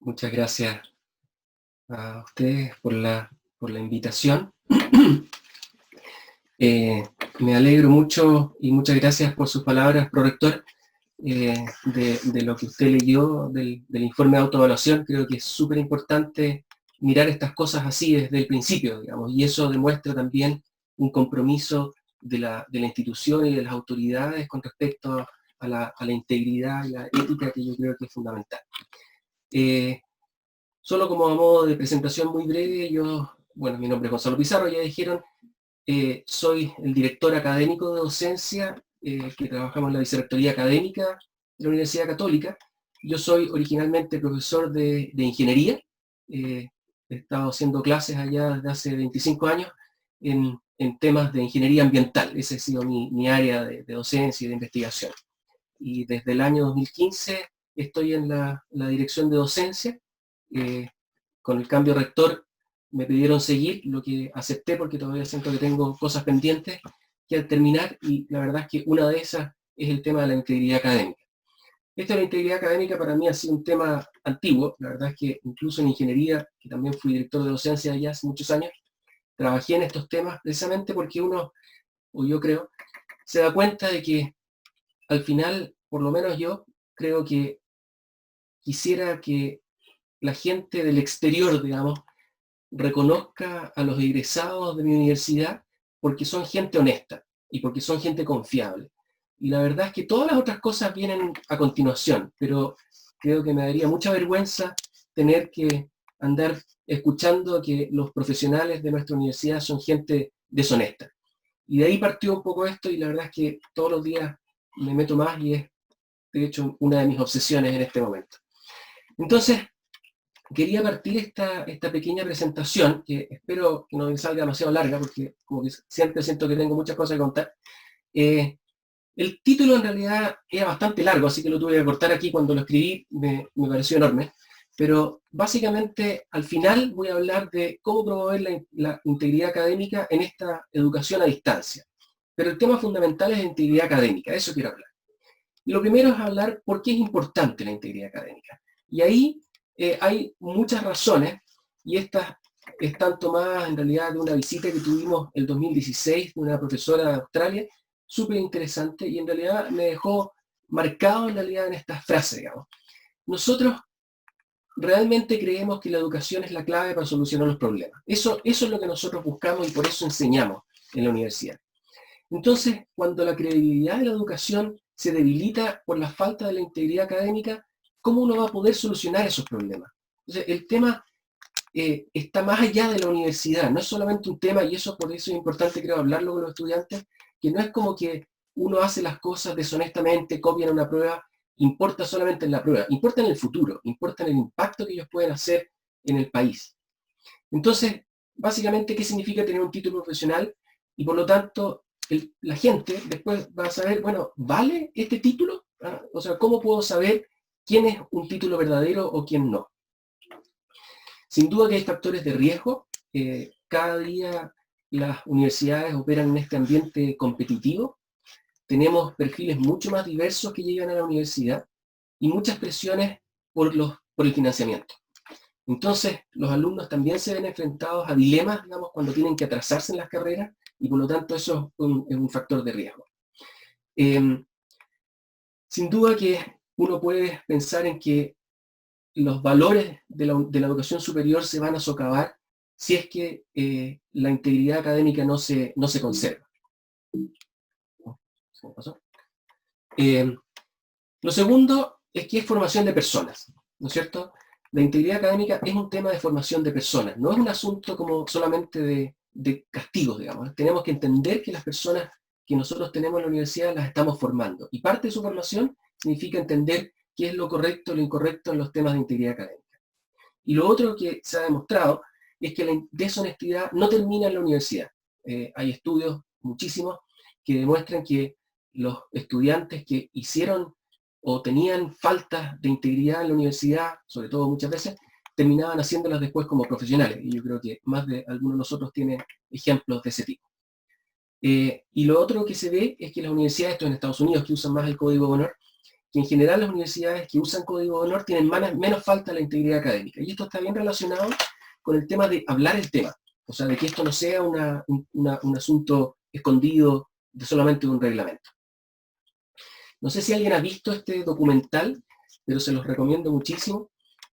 Muchas gracias a ustedes por la invitación. Me alegro mucho y muchas gracias por sus palabras, prorector, de lo que usted leyó del informe de autoevaluación. Creo que es súper importante mirar estas cosas así desde el principio, digamos, y eso demuestra también un compromiso de la institución y de las autoridades con respecto a la integridad y la ética, que yo creo que es fundamental. Solo como a modo de presentación muy breve, mi nombre es Gonzalo Pizarro, ya dijeron, soy el director académico de docencia, que trabajamos en la vicerrectoría académica de la Universidad Católica. Yo soy originalmente profesor de ingeniería, he estado haciendo clases allá desde hace 25 años en temas de ingeniería ambiental. Esa ha sido mi área de docencia y de investigación. Y desde el año 2015 estoy en la dirección de docencia. Con el cambio de rector me pidieron seguir, lo que acepté porque todavía siento que tengo cosas pendientes que terminar, y la verdad es que una de esas es el tema de la integridad académica. Esta de la integridad académica para mí ha sido un tema antiguo. La verdad es que incluso en ingeniería, que también fui director de docencia allá hace muchos años, trabajé en estos temas precisamente porque uno, o yo creo, se da cuenta de que al final, por lo menos yo, creo que quisiera que la gente del exterior, digamos, reconozca a los egresados de mi universidad porque son gente honesta y porque son gente confiable. Y la verdad es que todas las otras cosas vienen a continuación, pero creo que me daría mucha vergüenza tener que andar escuchando que los profesionales de nuestra universidad son gente deshonesta. Y de ahí partió un poco esto, y la verdad es que todos los días me meto más, y es de hecho una de mis obsesiones en este momento. Entonces, quería partir esta pequeña presentación, que espero que no me salga demasiado larga, porque como que siempre siento que tengo muchas cosas que contar. El título en realidad era bastante largo, así que lo tuve que cortar aquí. Cuando lo escribí me pareció enorme, pero básicamente al final voy a hablar de cómo promover la integridad académica en esta educación a distancia. Pero el tema fundamental es la integridad académica, de eso quiero hablar. Y lo primero es hablar por qué es importante la integridad académica. Y ahí hay muchas razones, y estas están tomadas en realidad de una visita que tuvimos el 2016 de una profesora de Australia, súper interesante, y en realidad me dejó marcado en realidad en estas frases, digamos. Nosotros realmente creemos que la educación es la clave para solucionar los problemas. Eso es lo que nosotros buscamos, y por eso enseñamos en la universidad. Entonces, cuando la credibilidad de la educación se debilita por la falta de la integridad académica, ¿cómo uno va a poder solucionar esos problemas? Entonces, el tema está más allá de la universidad, no es solamente un tema, y eso por eso es importante, creo, hablarlo con los estudiantes, que no es como que uno hace las cosas deshonestamente, copian una prueba, importa solamente en la prueba, importa en el futuro, importa en el impacto que ellos pueden hacer en el país. Entonces, básicamente, ¿qué significa tener un título profesional? Y por lo tanto, la gente después va a saber, bueno, ¿vale este título? ¿Ah? O sea, ¿cómo puedo saber quién es un título verdadero o quién no? Sin duda que hay factores de riesgo. Cada día las universidades operan en este ambiente competitivo. Tenemos perfiles mucho más diversos que llegan a la universidad y muchas presiones por el financiamiento. Entonces, los alumnos también se ven enfrentados a dilemas, digamos, cuando tienen que atrasarse en las carreras, y por lo tanto eso es un factor de riesgo. Sin duda que uno puede pensar en que los valores de la educación superior se van a socavar si es que la integridad académica no se conserva. ¿Se me pasó? Lo segundo es que es formación de personas, ¿no es cierto? La integridad académica es un tema de formación de personas, no es un asunto como solamente de castigos, digamos. Tenemos que entender que las personas que nosotros tenemos en la universidad las estamos formando, y parte de su formación significa entender qué es lo correcto o lo incorrecto en los temas de integridad académica. Y lo otro que se ha demostrado es que la deshonestidad no termina en la universidad. Hay estudios, muchísimos, que demuestran que los estudiantes que hicieron o tenían faltas de integridad en la universidad, sobre todo muchas veces, terminaban haciéndolas después como profesionales. Y yo creo que más de algunos de nosotros tiene ejemplos de ese tipo. Y lo otro que se ve es que las universidades, esto en Estados Unidos, que usan más el código de honor, que en general las universidades que usan código de honor tienen menos falta a la integridad académica. Y esto está bien relacionado con el tema de hablar el tema. O sea, de que esto no sea un asunto escondido de solamente un reglamento. No sé si alguien ha visto este documental, pero se los recomiendo muchísimo.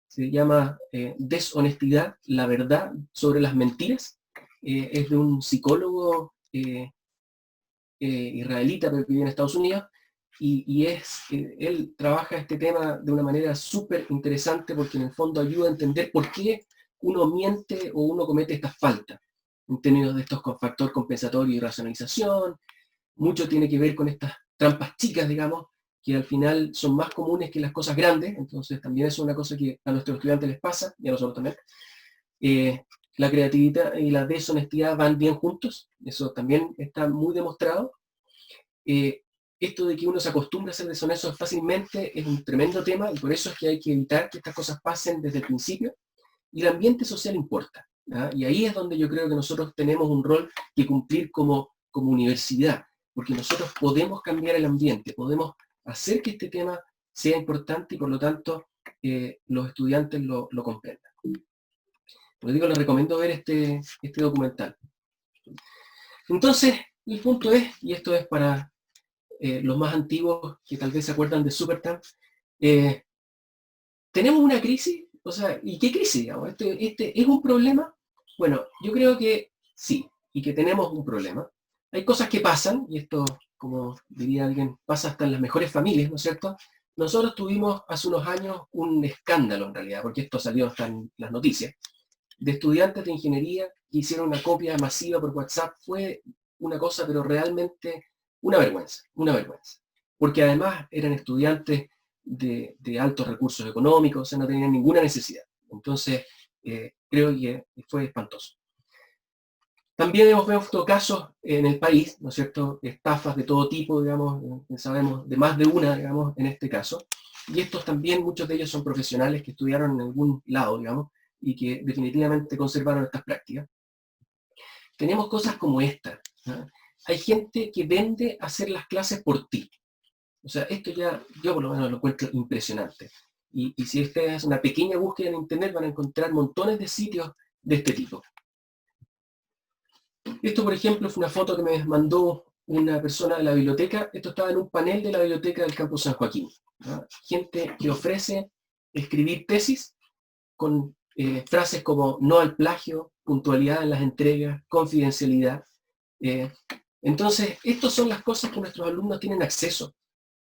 Se llama Deshonestidad, la verdad sobre las mentiras. Es de un psicólogo israelita, pero que vive en Estados Unidos, y él trabaja este tema de una manera súper interesante porque en el fondo ayuda a entender por qué uno miente o uno comete estas faltas, en términos de estos factor compensatorio y racionalización. Mucho tiene que ver con estas trampas chicas, digamos, que al final son más comunes que las cosas grandes, entonces también es una cosa que a nuestros estudiantes les pasa, y a nosotros también. La creatividad y la deshonestidad van bien juntos, eso también está muy demostrado. Esto de que uno se acostumbra a ser deshonesto fácilmente es un tremendo tema, y por eso es que hay que evitar que estas cosas pasen desde el principio, y el ambiente social importa, ¿ah? Y ahí es donde yo creo que nosotros tenemos un rol que cumplir como universidad, porque nosotros podemos cambiar el ambiente, podemos hacer que este tema sea importante y por lo tanto los estudiantes lo comprendan. Por digo, les recomiendo ver este documental. Entonces, el punto es, y esto es para los más antiguos que tal vez se acuerdan de Supertramp, tenemos una crisis, o sea, ¿y qué crisis, digamos? ¿Este es un problema? Bueno, yo creo que sí, y que tenemos un problema. Hay cosas que pasan, y esto, como diría alguien, pasa hasta en las mejores familias, ¿no es cierto? Nosotros tuvimos hace unos años un escándalo, en realidad, porque esto salió hasta en las noticias, de estudiantes de ingeniería que hicieron una copia masiva por WhatsApp. Fue una cosa, pero realmente una vergüenza, una vergüenza. Porque además eran estudiantes de altos recursos económicos, o sea, no tenían ninguna necesidad. Entonces, creo que fue espantoso. También hemos visto casos en el país, ¿no es cierto?, estafas de todo tipo, digamos, sabemos de más de una, digamos, en este caso. Y estos también, muchos de ellos son profesionales que estudiaron en algún lado, digamos, y que definitivamente conservaron estas prácticas. Tenemos cosas como esta, ¿no? Hay gente que vende hacer las clases por ti. O sea, esto ya, yo por lo menos lo encuentro impresionante. Y si ustedes hacen una pequeña búsqueda en internet van a encontrar montones de sitios de este tipo. Esto, por ejemplo, fue una foto que me mandó una persona de la biblioteca. Esto estaba en un panel de la biblioteca del campus San Joaquín, ¿no? Gente que ofrece escribir tesis con frases como no al plagio, puntualidad en las entregas, confidencialidad. Entonces, estas son las cosas que nuestros alumnos tienen acceso,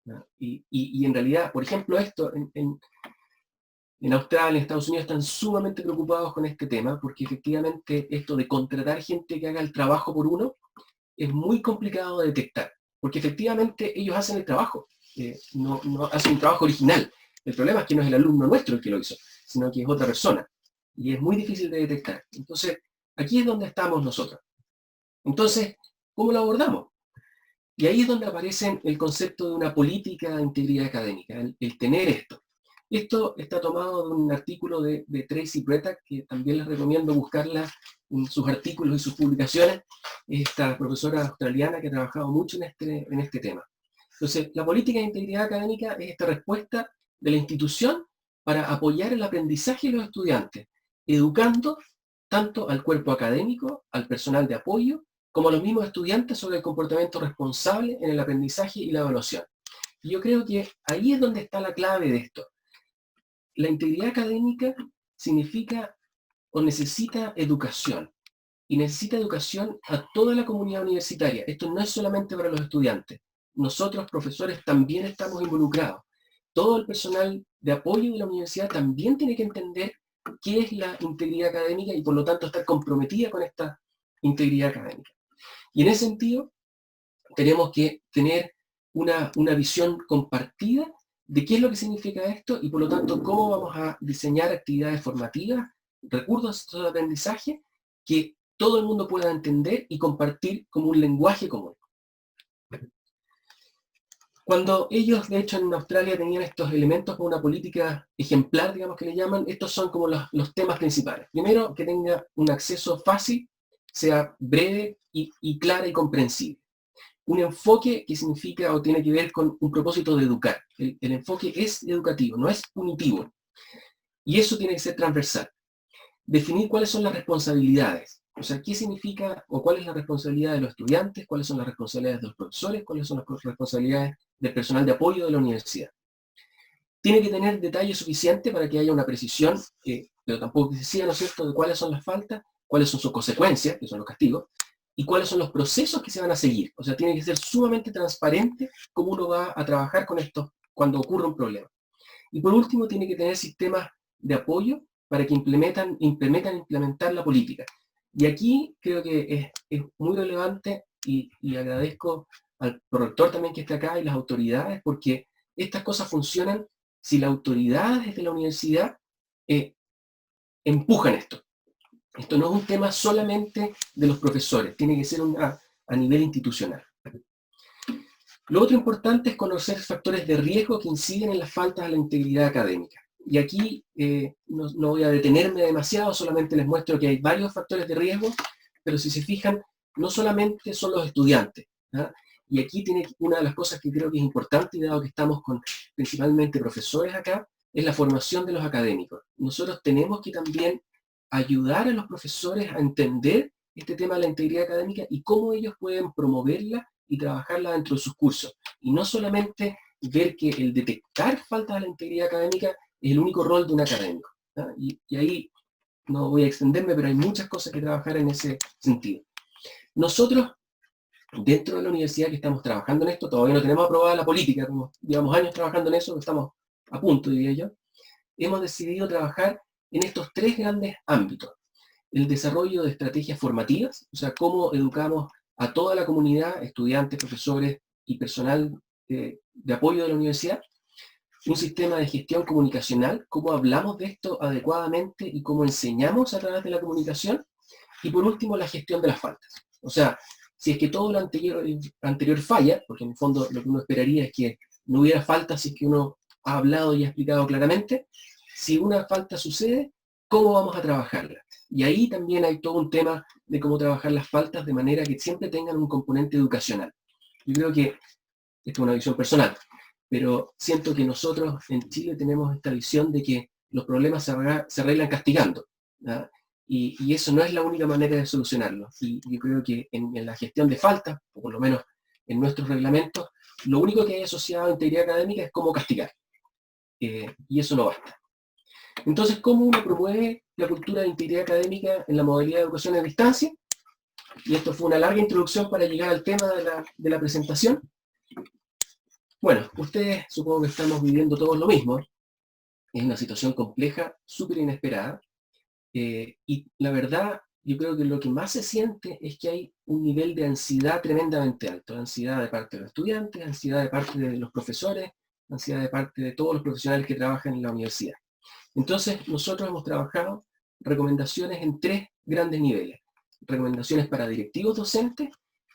¿no? Y en realidad, por ejemplo, esto en Australia, en Estados Unidos, están sumamente preocupados con este tema, porque efectivamente esto de contratar gente que haga el trabajo por uno es muy complicado de detectar, porque efectivamente ellos hacen el trabajo, no hacen un trabajo original. El problema es que no es el alumno nuestro el que lo hizo, sino que es otra persona, y es muy difícil de detectar. Entonces, aquí es donde estamos nosotros. Entonces, ¿cómo lo abordamos? Y ahí es donde aparece el concepto de una política de integridad académica, el tener esto. Esto está tomado de un artículo de Tracy Bretta, que también les recomiendo buscarla en sus artículos y sus publicaciones. Esta profesora australiana que ha trabajado mucho en este tema. Entonces, la política de integridad académica es esta respuesta de la institución para apoyar el aprendizaje de los estudiantes, educando tanto al cuerpo académico, al personal de apoyo, como a los mismos estudiantes sobre el comportamiento responsable en el aprendizaje y la evaluación. Y yo creo que ahí es donde está la clave de esto. La integridad académica significa o necesita educación, y necesita educación a toda la comunidad universitaria. Esto no es solamente para los estudiantes. Nosotros, profesores, también estamos involucrados. Todo el personal de apoyo de la universidad también tiene que entender qué es la integridad académica y por lo tanto estar comprometida con esta integridad académica. Y en ese sentido, tenemos que tener una visión compartida de qué es lo que significa esto y por lo tanto cómo vamos a diseñar actividades formativas, recursos de aprendizaje que todo el mundo pueda entender y compartir como un lenguaje común. Cuando ellos, de hecho, en Australia tenían estos elementos como una política ejemplar, digamos que le llaman, estos son como los temas principales. Primero, que tenga un acceso fácil, sea breve y clara y comprensible. un enfoque que significa o tiene que ver con un propósito de educar. El enfoque es educativo, no es punitivo. Y eso tiene que ser transversal. Definir cuáles son las responsabilidades. O sea, qué significa o cuál es la responsabilidad de los estudiantes, cuáles son las responsabilidades de los profesores, cuáles son las responsabilidades del personal de apoyo de la universidad. Tiene que tener detalle suficiente para que haya una precisión, pero tampoco excesiva, ¿no es cierto?, de cuáles son las faltas, cuáles son sus consecuencias, que son los castigos, y cuáles son los procesos que se van a seguir. O sea, tiene que ser sumamente transparente cómo uno va a trabajar con esto cuando ocurre un problema. Y por último, tiene que tener sistemas de apoyo para que implementar la política. Y aquí creo que es muy relevante y agradezco al prorector también que está acá y las autoridades, porque estas cosas funcionan si las autoridades de la universidad empujan esto. Esto no es un tema solamente de los profesores, tiene que ser a nivel institucional. Lo otro importante es conocer factores de riesgo que inciden en las faltas a la integridad académica. Y aquí no voy a detenerme demasiado, solamente les muestro que hay varios factores de riesgo, pero si se fijan, no solamente son los estudiantes. ¿Ah? Y aquí tiene una de las cosas que creo que es importante, y dado que estamos con principalmente profesores acá, es la formación de los académicos. Nosotros tenemos que también ayudar a los profesores a entender este tema de la integridad académica y cómo ellos pueden promoverla y trabajarla dentro de sus cursos. Y no solamente ver que el detectar faltas a la integridad académica es el único rol de un académico. ¿Ah? Y ahí no voy a extenderme, pero hay muchas cosas que trabajar en ese sentido. Nosotros, dentro de la universidad que estamos trabajando en esto, todavía no tenemos aprobada la política, como llevamos años trabajando en eso, estamos a punto, diría yo, hemos decidido trabajar en estos tres grandes ámbitos. El desarrollo de estrategias formativas, o sea, cómo educamos a toda la comunidad, estudiantes, profesores y personal de apoyo de la universidad. Un sistema de gestión comunicacional, cómo hablamos de esto adecuadamente y cómo enseñamos a través de la comunicación. Y por último, la gestión de las faltas. O sea, si es que todo lo anterior falla, porque en el fondo lo que uno esperaría es que no hubiera faltas si es que uno ha hablado y ha explicado claramente, si una falta sucede, ¿cómo vamos a trabajarla? Y ahí también hay todo un tema de cómo trabajar las faltas de manera que siempre tengan un componente educacional. Yo creo que, esto es una visión personal, pero siento que nosotros en Chile tenemos esta visión de que los problemas se arreglan castigando. ¿Ya? Y eso no es la única manera de solucionarlo. Y yo creo que en la gestión de faltas, o por lo menos en nuestros reglamentos, lo único que hay asociado a integridad académica es cómo castigar. Y eso no basta. Entonces, ¿cómo uno promueve la cultura de integridad académica en la modalidad de educación a distancia? Y esto fue una larga introducción para llegar al tema de la presentación. Bueno, ustedes supongo que estamos viviendo todos lo mismo. Es una situación compleja, súper inesperada. Y la verdad, yo creo que lo que más se siente es que hay un nivel de ansiedad tremendamente alto. Ansiedad de parte de los estudiantes, ansiedad de parte de los profesores, ansiedad de parte de todos los profesionales que trabajan en la universidad. Entonces, nosotros hemos trabajado recomendaciones en tres grandes niveles. Recomendaciones para directivos docentes,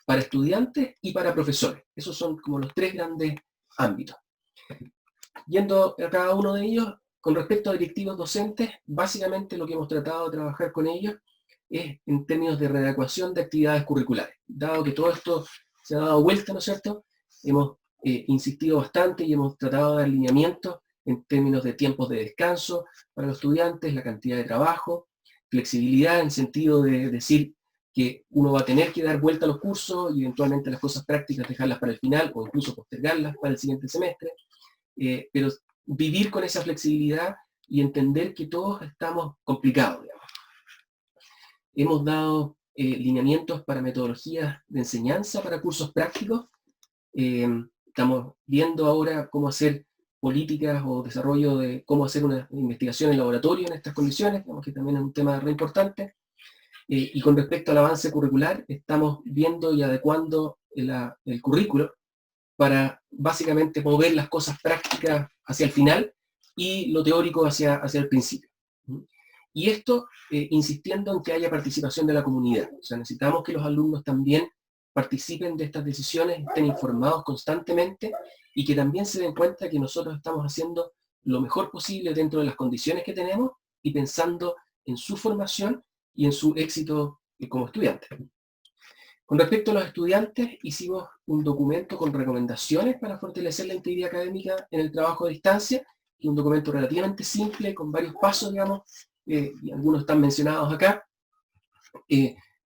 para estudiantes y para profesores. Esos son como los tres grandes ámbitos. Yendo a cada uno de ellos, con respecto a directivos docentes, básicamente lo que hemos tratado de trabajar con ellos es en términos de readecuación de actividades curriculares. Dado que todo esto se ha dado vuelta, ¿no es cierto?, hemos insistido bastante y hemos tratado de dar alineamientos en términos de tiempos de descanso para los estudiantes, la cantidad de trabajo, flexibilidad en sentido de decir que uno va a tener que dar vuelta a los cursos y eventualmente las cosas prácticas dejarlas para el final o incluso postergarlas para el siguiente semestre, pero vivir con esa flexibilidad y entender que todos estamos complicados, digamos. Hemos dado lineamientos para metodologías de enseñanza para cursos prácticos. Estamos viendo ahora cómo hacer políticas o desarrollo de cómo hacer una investigación en laboratorio en estas condiciones, digamos que también es un tema re importante. Y con respecto al avance curricular, estamos viendo y adecuando el currículo para básicamente mover las cosas prácticas hacia el final y lo teórico hacia el principio. Y esto insistiendo en que haya participación de la comunidad. O sea, necesitamos que los alumnos también participen de estas decisiones, estén informados constantemente y que también se den cuenta que nosotros estamos haciendo lo mejor posible dentro de las condiciones que tenemos y pensando en su formación y en su éxito como estudiante. Con respecto a los estudiantes, hicimos un documento con recomendaciones para fortalecer la integridad académica en el trabajo a distancia, y un documento relativamente simple, con varios pasos, digamos, y algunos están mencionados acá,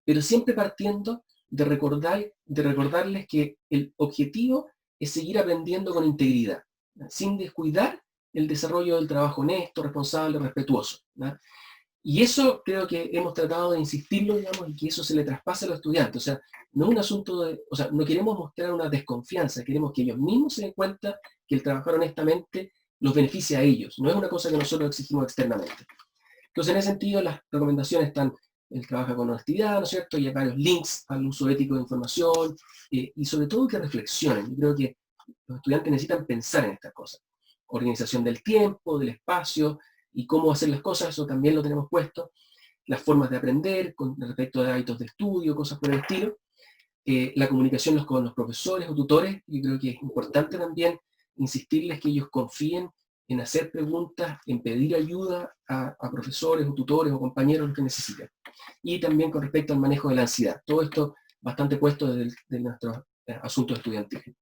pero siempre partiendo de recordarles que el objetivo es seguir aprendiendo con integridad, ¿no? Sin descuidar el desarrollo del trabajo honesto, responsable, respetuoso, ¿no? Y eso creo que hemos tratado de insistirlo, digamos, y que eso se le traspase a los estudiantes. O sea, no es un asunto de, o sea, no queremos mostrar una desconfianza, queremos que ellos mismos se den cuenta que el trabajar honestamente los beneficia a ellos. No es una cosa que nosotros exigimos externamente. Entonces, en ese sentido, las recomendaciones están, el trabaja con honestidad, ¿no es cierto? Y hay varios links al uso ético de información, y sobre todo que reflexionen. Yo creo que los estudiantes necesitan pensar en estas cosas. Organización del tiempo, del espacio, y cómo hacer las cosas, eso también lo tenemos puesto. Las formas de aprender, con respecto a hábitos de estudio, cosas por el estilo. La comunicación con los profesores o tutores, yo creo que es importante también insistirles que ellos confíen en hacer preguntas, en pedir ayuda a profesores o tutores o compañeros que necesiten. Y también con respecto al manejo de la ansiedad. Todo esto bastante puesto de nuestros asuntos estudiantiles.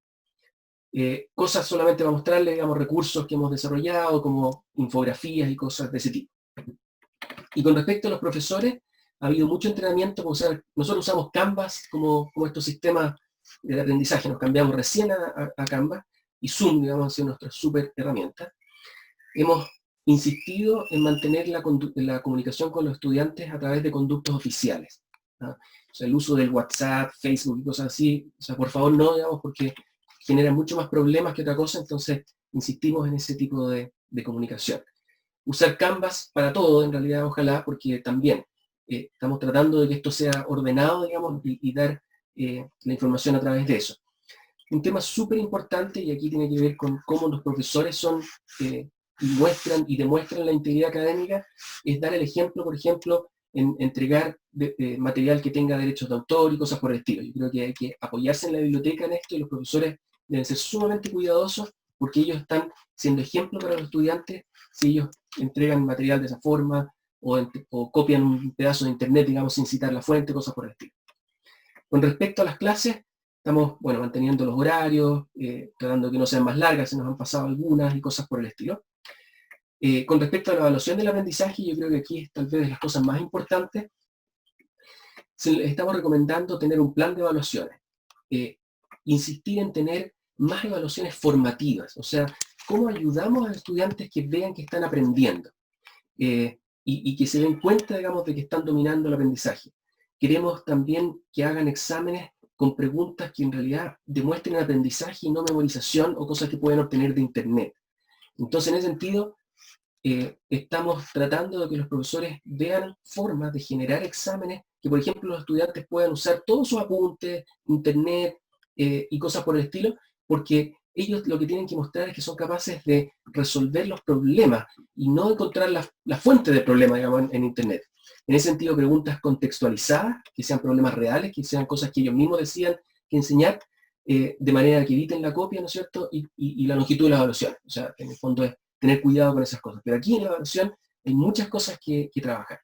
Cosas solamente para mostrarles, digamos, recursos que hemos desarrollado, como infografías y cosas de ese tipo. Y con respecto a los profesores, ha habido mucho entrenamiento, nosotros usamos Canvas como estos sistemas de aprendizaje, nos cambiamos recién a Canvas, y Zoom, digamos, ha sido nuestra súper herramienta. Hemos insistido en mantener la comunicación con los estudiantes a través de conductos oficiales, ¿no? O sea, el uso del WhatsApp, Facebook y cosas así, o sea, por favor no, digamos, porque genera mucho más problemas que otra cosa, entonces insistimos en ese tipo de comunicación. Usar Canvas para todo, en realidad, ojalá, porque también estamos tratando de que esto sea ordenado, digamos, y dar la información a través de eso. Un tema súper importante, y aquí tiene que ver con cómo los profesores son, muestran y demuestran la integridad académica, es dar el ejemplo, por ejemplo, en entregar material que tenga derechos de autor y cosas por el estilo. Yo creo que hay que apoyarse en la biblioteca en esto, y los profesores deben ser sumamente cuidadosos, porque ellos están siendo ejemplo para los estudiantes si ellos entregan material de esa forma, o copian un pedazo de internet, digamos, sin citar la fuente, cosas por el estilo. Con respecto a las clases, estamos, bueno, manteniendo los horarios, tratando de que no sean más largas, se nos han pasado algunas y cosas por el estilo. Con respecto a la evaluación del aprendizaje, yo creo que aquí es tal vez de las cosas más importantes. Estamos recomendando tener un plan de evaluaciones. Insistir en tener más evaluaciones formativas, o sea, cómo ayudamos a los estudiantes que vean que están aprendiendo, y que se den cuenta, digamos, de que están dominando el aprendizaje. Queremos también que hagan exámenes con preguntas que en realidad demuestren aprendizaje y no memorización o cosas que pueden obtener de internet. Entonces, en ese sentido, estamos tratando de que los profesores vean formas de generar exámenes que, por ejemplo, los estudiantes puedan usar todos sus apuntes, internet, y cosas por el estilo, porque ellos lo que tienen que mostrar es que son capaces de resolver los problemas y no encontrar la fuente del problema, digamos, en internet. En ese sentido, preguntas contextualizadas, que sean problemas reales, que sean cosas que ellos mismos decían que enseñar, de manera que eviten la copia, ¿no es cierto? Y la longitud de la evaluación. O sea, en el fondo es tener cuidado con esas cosas. Pero aquí en la evaluación hay muchas cosas que trabajar.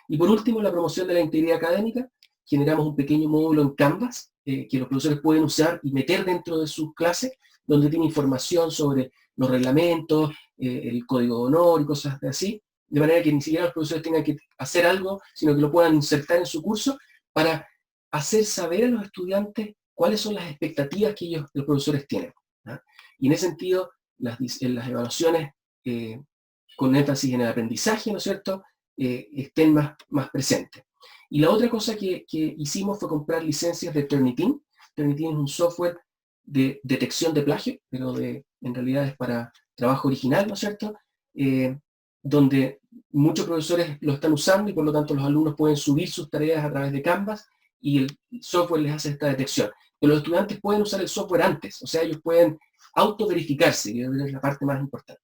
Y por último, la promoción de la integridad académica. Generamos un pequeño módulo en Canvas, que los profesores pueden usar y meter dentro de sus clases, donde tiene información sobre los reglamentos, el código de honor y cosas así, de manera que ni siquiera los profesores tengan que hacer algo, sino que lo puedan insertar en su curso para hacer saber a los estudiantes cuáles son las expectativas que los profesores tienen, ¿no? Y en ese sentido, en las evaluaciones, con énfasis en el aprendizaje, ¿no es cierto?, estén más presentes. Y la otra cosa que hicimos fue comprar licencias de Turnitin. Turnitin es un software de detección de plagio, pero en realidad es para trabajo original, ¿no es cierto?, donde muchos profesores lo están usando, y por lo tanto los alumnos pueden subir sus tareas a través de Canvas, y el software les hace esta detección. Pero los estudiantes pueden usar el software antes, o sea, ellos pueden autoverificarse, que es la parte más importante.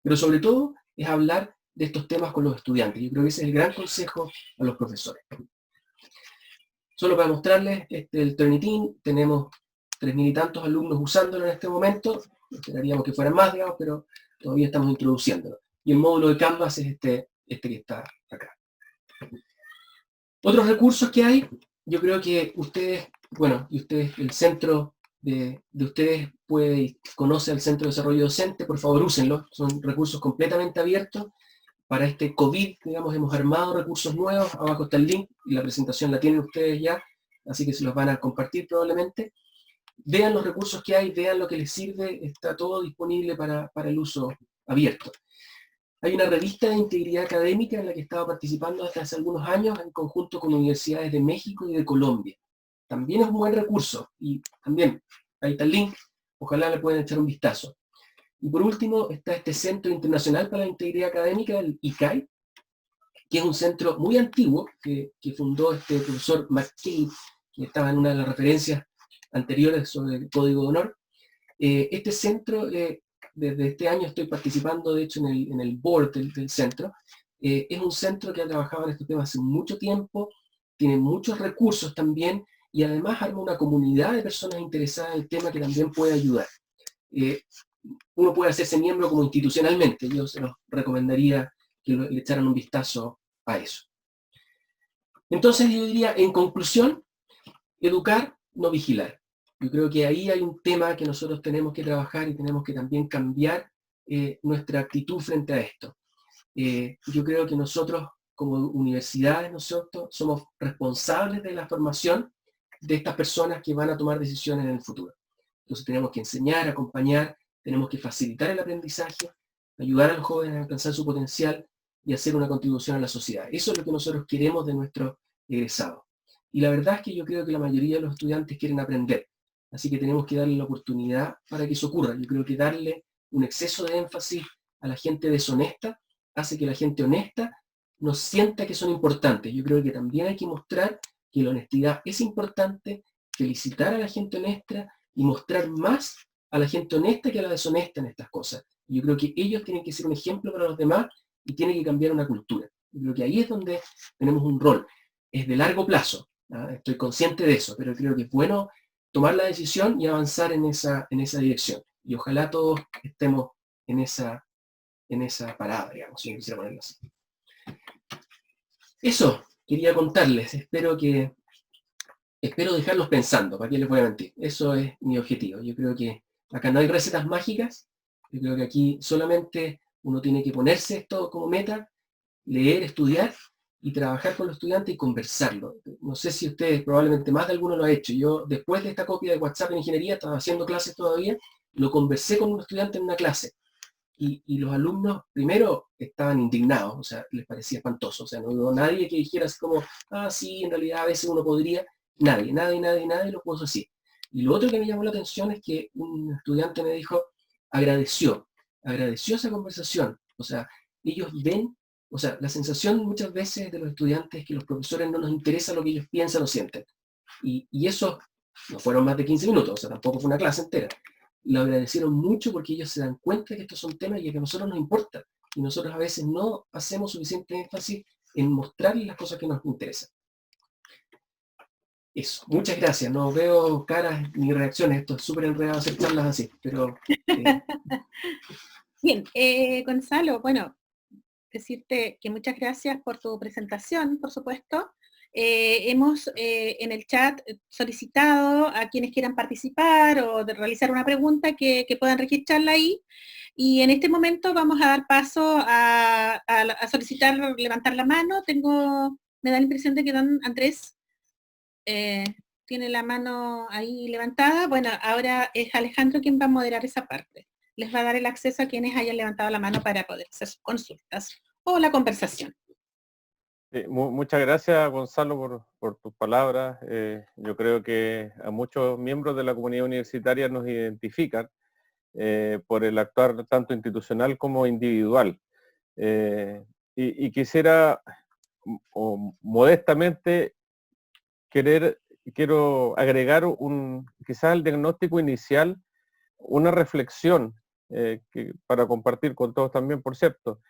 Pero sobre todo es hablar de estos temas con los estudiantes. Yo creo que ese es el gran consejo a los profesores. Solo para mostrarles el Turnitin, tenemos 3.000 y tantos alumnos usándolo en este momento. Esperaríamos que fueran más, digamos, pero todavía estamos introduciéndolo. Y el módulo de Canvas es este que está acá. Otros recursos que hay, yo creo que ustedes, bueno, y ustedes, el centro de ustedes puede y conoce al Centro de Desarrollo Docente, por favor úsenlo, son recursos completamente abiertos. Para este COVID, digamos, hemos armado recursos nuevos, abajo está el link, y la presentación la tienen ustedes ya, así que se los van a compartir probablemente. Vean los recursos que hay, vean lo que les sirve, está todo disponible para el uso abierto. Hay una revista de integridad académica en la que estaba participando hasta hace algunos años en conjunto con universidades de México y de Colombia. También es un buen recurso y también, ahí está el link, ojalá le puedan echar un vistazo. Y por último está este Centro Internacional para la Integridad Académica, el ICAI, que es un centro muy antiguo que fundó este profesor McKay, que estaba en una de las referencias anteriores sobre el Código de Honor. Este centro, desde este año estoy participando, de hecho, en el board del centro. Es un centro que ha trabajado en este tema hace mucho tiempo, tiene muchos recursos también, y además arma una comunidad de personas interesadas en el tema que también puede ayudar. Uno puede hacerse miembro como institucionalmente, yo se los recomendaría que le echaran un vistazo a eso. Entonces yo diría, en conclusión, educar, no vigilar. Yo creo que ahí hay un tema que nosotros tenemos que trabajar y tenemos que también cambiar nuestra actitud frente a esto. Yo creo que nosotros, como universidades, nosotros somos responsables de la formación de estas personas que van a tomar decisiones en el futuro. Entonces tenemos que enseñar, acompañar, tenemos que facilitar el aprendizaje, ayudar a los jóvenes a alcanzar su potencial y hacer una contribución a la sociedad. Eso es lo que nosotros queremos de nuestros egresados. Y la verdad es que yo creo que la mayoría de los estudiantes quieren aprender, así que tenemos que darle la oportunidad para que eso ocurra. Yo creo que darle un exceso de énfasis a la gente deshonesta hace que la gente honesta no sienta que son importantes. Yo creo que también hay que mostrar que la honestidad es importante, felicitar a la gente honesta y mostrar más a la gente honesta que a la deshonesta en estas cosas. Yo creo que ellos tienen que ser un ejemplo para los demás y tienen que cambiar una cultura. Yo creo que ahí es donde tenemos un rol. Es de largo plazo, ¿no? Estoy consciente de eso, pero creo que es bueno tomar la decisión y avanzar en esa dirección. Y ojalá todos estemos en esa parada, digamos, si quisiera ponerlo así. Eso quería contarles, espero dejarlos pensando, ¿para qué les voy a mentir? Eso es mi objetivo. Yo creo que acá no hay recetas mágicas, yo creo que aquí solamente uno tiene que ponerse esto como meta, leer, estudiar y trabajar con los estudiantes y conversarlo. No sé si ustedes, probablemente más de alguno lo ha hecho. Yo, después de esta copia de WhatsApp en ingeniería, estaba haciendo clases todavía, lo conversé con un estudiante en una clase. Y los alumnos, primero, estaban indignados, o sea, les parecía espantoso. O sea, no hubo nadie que dijera así como, ah, sí, en realidad a veces uno podría. Nadie lo puso así. Y lo otro que me llamó la atención es que un estudiante me dijo, agradeció esa conversación. O sea, ellos ven, o sea, la sensación muchas veces de los estudiantes es que los profesores no nos interesa lo que ellos piensan o sienten. Y eso no fueron más de 15 minutos, o sea, tampoco fue una clase entera. Lo agradecieron mucho porque ellos se dan cuenta que estos son temas y que a nosotros nos importa. Y nosotros a veces no hacemos suficiente énfasis en mostrarles las cosas que nos interesan. Eso, muchas gracias. No veo caras ni reacciones. Esto es súper enredado hacer charlas así, pero... Bien, Gonzalo, bueno, decirte que muchas gracias por tu presentación, por supuesto. Hemos en el chat solicitado a quienes quieran participar o de realizar una pregunta que puedan registrarla ahí. Y en este momento vamos a dar paso a solicitar levantar la mano. Me da la impresión de que don Andrés tiene la mano ahí levantada. Bueno, ahora es Alejandro quien va a moderar esa parte. Les va a dar el acceso a quienes hayan levantado la mano para poder hacer sus consultas o la conversación. Muchas gracias, Gonzalo, por tus palabras. Yo creo que a muchos miembros de la comunidad universitaria nos identifican por el actuar tanto institucional como individual. Y quisiera, modestamente, quiero agregar quizás el diagnóstico inicial, una reflexión para compartir con todos también, por cierto.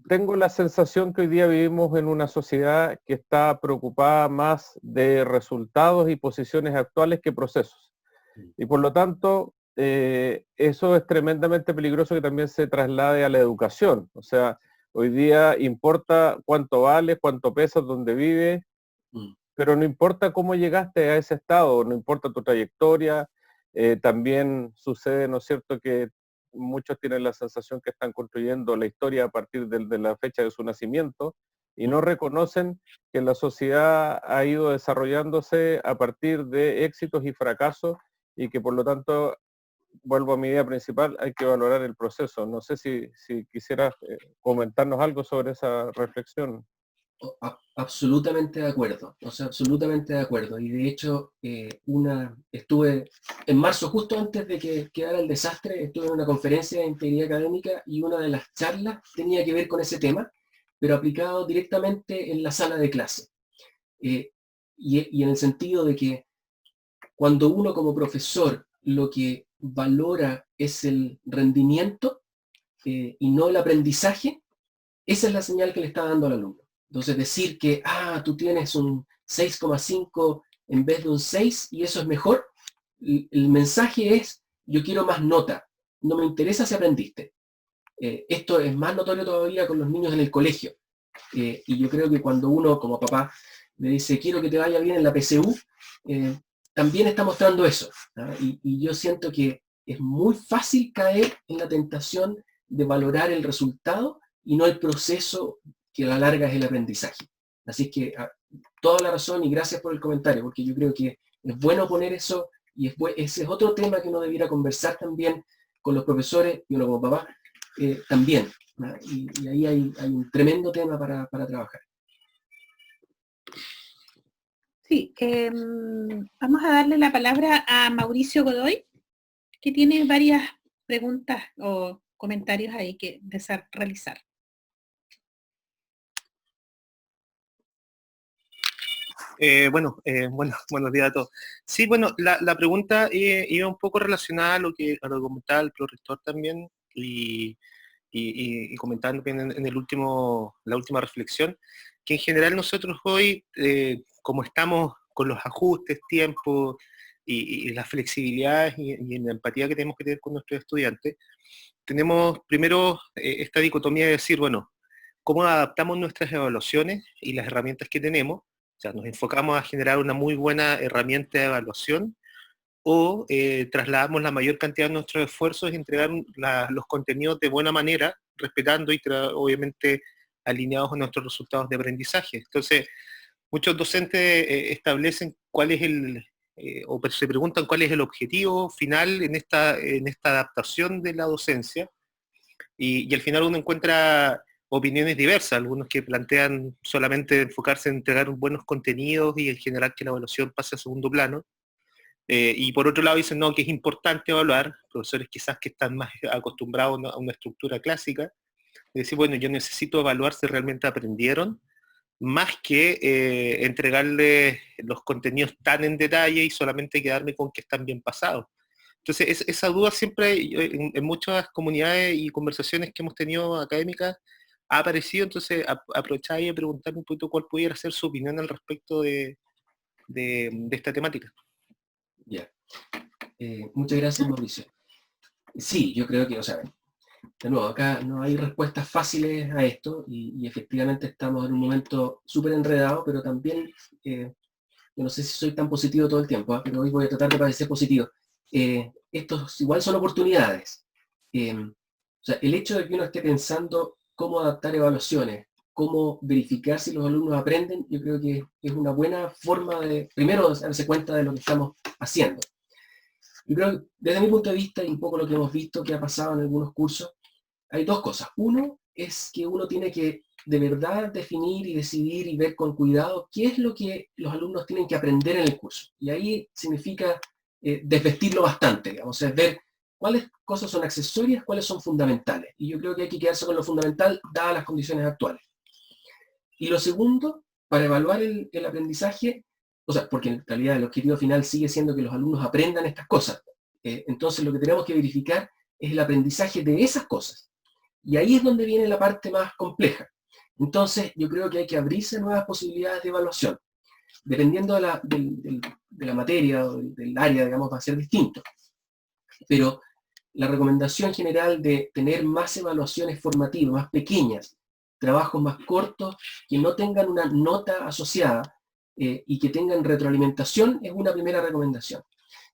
Tengo la sensación que hoy día vivimos en una sociedad que está preocupada más de resultados y posiciones actuales que procesos. Y por lo tanto, eso es tremendamente peligroso que también se traslade a la educación. O sea, hoy día importa cuánto vale, cuánto pesa, dónde vive, pero no importa cómo llegaste a ese estado, no importa tu trayectoria, también sucede, ¿no es cierto?, que muchos tienen la sensación que están construyendo la historia a partir de la fecha de su nacimiento y no reconocen que la sociedad ha ido desarrollándose a partir de éxitos y fracasos y que por lo tanto, vuelvo a mi idea principal, hay que valorar el proceso. No sé si quisieras comentarnos algo sobre esa reflexión. Absolutamente de acuerdo, o sea, absolutamente de acuerdo. Y de hecho, estuve en marzo, justo antes de que quedara el desastre, estuve en una conferencia de integridad académica y una de las charlas tenía que ver con ese tema, pero aplicado directamente en la sala de clase. Y en el sentido de que cuando uno como profesor lo que valora es el rendimiento y no el aprendizaje, esa es la señal que le está dando al alumno. Entonces decir que, tú tienes un 6,5 en vez de un 6 y eso es mejor, el mensaje es, yo quiero más nota, no me interesa si aprendiste. Esto es más notorio todavía con los niños en el colegio. Y yo creo que cuando uno como papá le dice, quiero que te vaya bien en la PSU, también está mostrando eso. Y yo siento que es muy fácil caer en la tentación de valorar el resultado y no el proceso que a la larga es el aprendizaje. Así que toda la razón y gracias por el comentario, porque yo creo que es bueno poner eso y ese es otro tema que uno debiera conversar también con los profesores y uno como papá también. Y ahí hay un tremendo tema para trabajar. Sí, vamos a darle la palabra a Mauricio Godoy, que tiene varias preguntas o comentarios ahí que realizar. Buenos días a todos. Sí, bueno, la pregunta iba un poco relacionada a lo que comentaba el prorector también y comentando en la última reflexión, que en general nosotros hoy, como estamos con los ajustes, tiempo y las flexibilidades y la empatía que tenemos que tener con nuestros estudiantes, tenemos primero esta dicotomía de decir, bueno, ¿cómo adaptamos nuestras evaluaciones y las herramientas que tenemos? O sea, nos enfocamos a generar una muy buena herramienta de evaluación o trasladamos la mayor cantidad de nuestros esfuerzos y entregar los contenidos de buena manera, respetando y obviamente alineados a nuestros resultados de aprendizaje. Entonces, muchos docentes establecen cuál es o se preguntan cuál es el objetivo final en esta adaptación de la docencia, y al final uno encuentra opiniones diversas, algunos que plantean solamente enfocarse en entregar buenos contenidos y en general que la evaluación pase a segundo plano, y por otro lado dicen no, que es importante evaluar, profesores quizás que están más acostumbrados a una estructura clásica, de decir, bueno, yo necesito evaluar si realmente aprendieron, más que entregarles los contenidos tan en detalle y solamente quedarme con que están bien pasados. Entonces, esa duda siempre en muchas comunidades y conversaciones que hemos tenido académicas ha aparecido, entonces aprovechar y preguntar un poquito cuál pudiera ser su opinión al respecto de esta temática. Ya. Muchas gracias, Mauricio. Sí, yo creo que, o sea, de nuevo, acá no hay respuestas fáciles a esto y efectivamente estamos en un momento súper enredado, pero también, yo no sé si soy tan positivo todo el tiempo, pero hoy voy a tratar de parecer positivo. Estos igual son oportunidades. O sea, el hecho de que uno esté pensando cómo adaptar evaluaciones, cómo verificar si los alumnos aprenden, yo creo que es una buena forma de, primero, darse cuenta de lo que estamos haciendo. Yo creo que desde mi punto de vista y un poco lo que hemos visto que ha pasado en algunos cursos, hay dos cosas. Uno es que uno tiene que de verdad definir y decidir y ver con cuidado qué es lo que los alumnos tienen que aprender en el curso. Y ahí significa desvestirlo bastante, digamos, es ver cuáles cosas son accesorias, cuáles son fundamentales. Y yo creo que hay que quedarse con lo fundamental dadas las condiciones actuales. Y lo segundo, para evaluar el aprendizaje, o sea, porque en realidad el objetivo final sigue siendo que los alumnos aprendan estas cosas. Entonces lo que tenemos que verificar es el aprendizaje de esas cosas. Y ahí es donde viene la parte más compleja. Entonces yo creo que hay que abrirse nuevas posibilidades de evaluación. Dependiendo de la materia o del área, digamos, va a ser distinto. Pero la recomendación general de tener más evaluaciones formativas, más pequeñas, trabajos más cortos, que no tengan una nota asociada, y que tengan retroalimentación es una primera recomendación.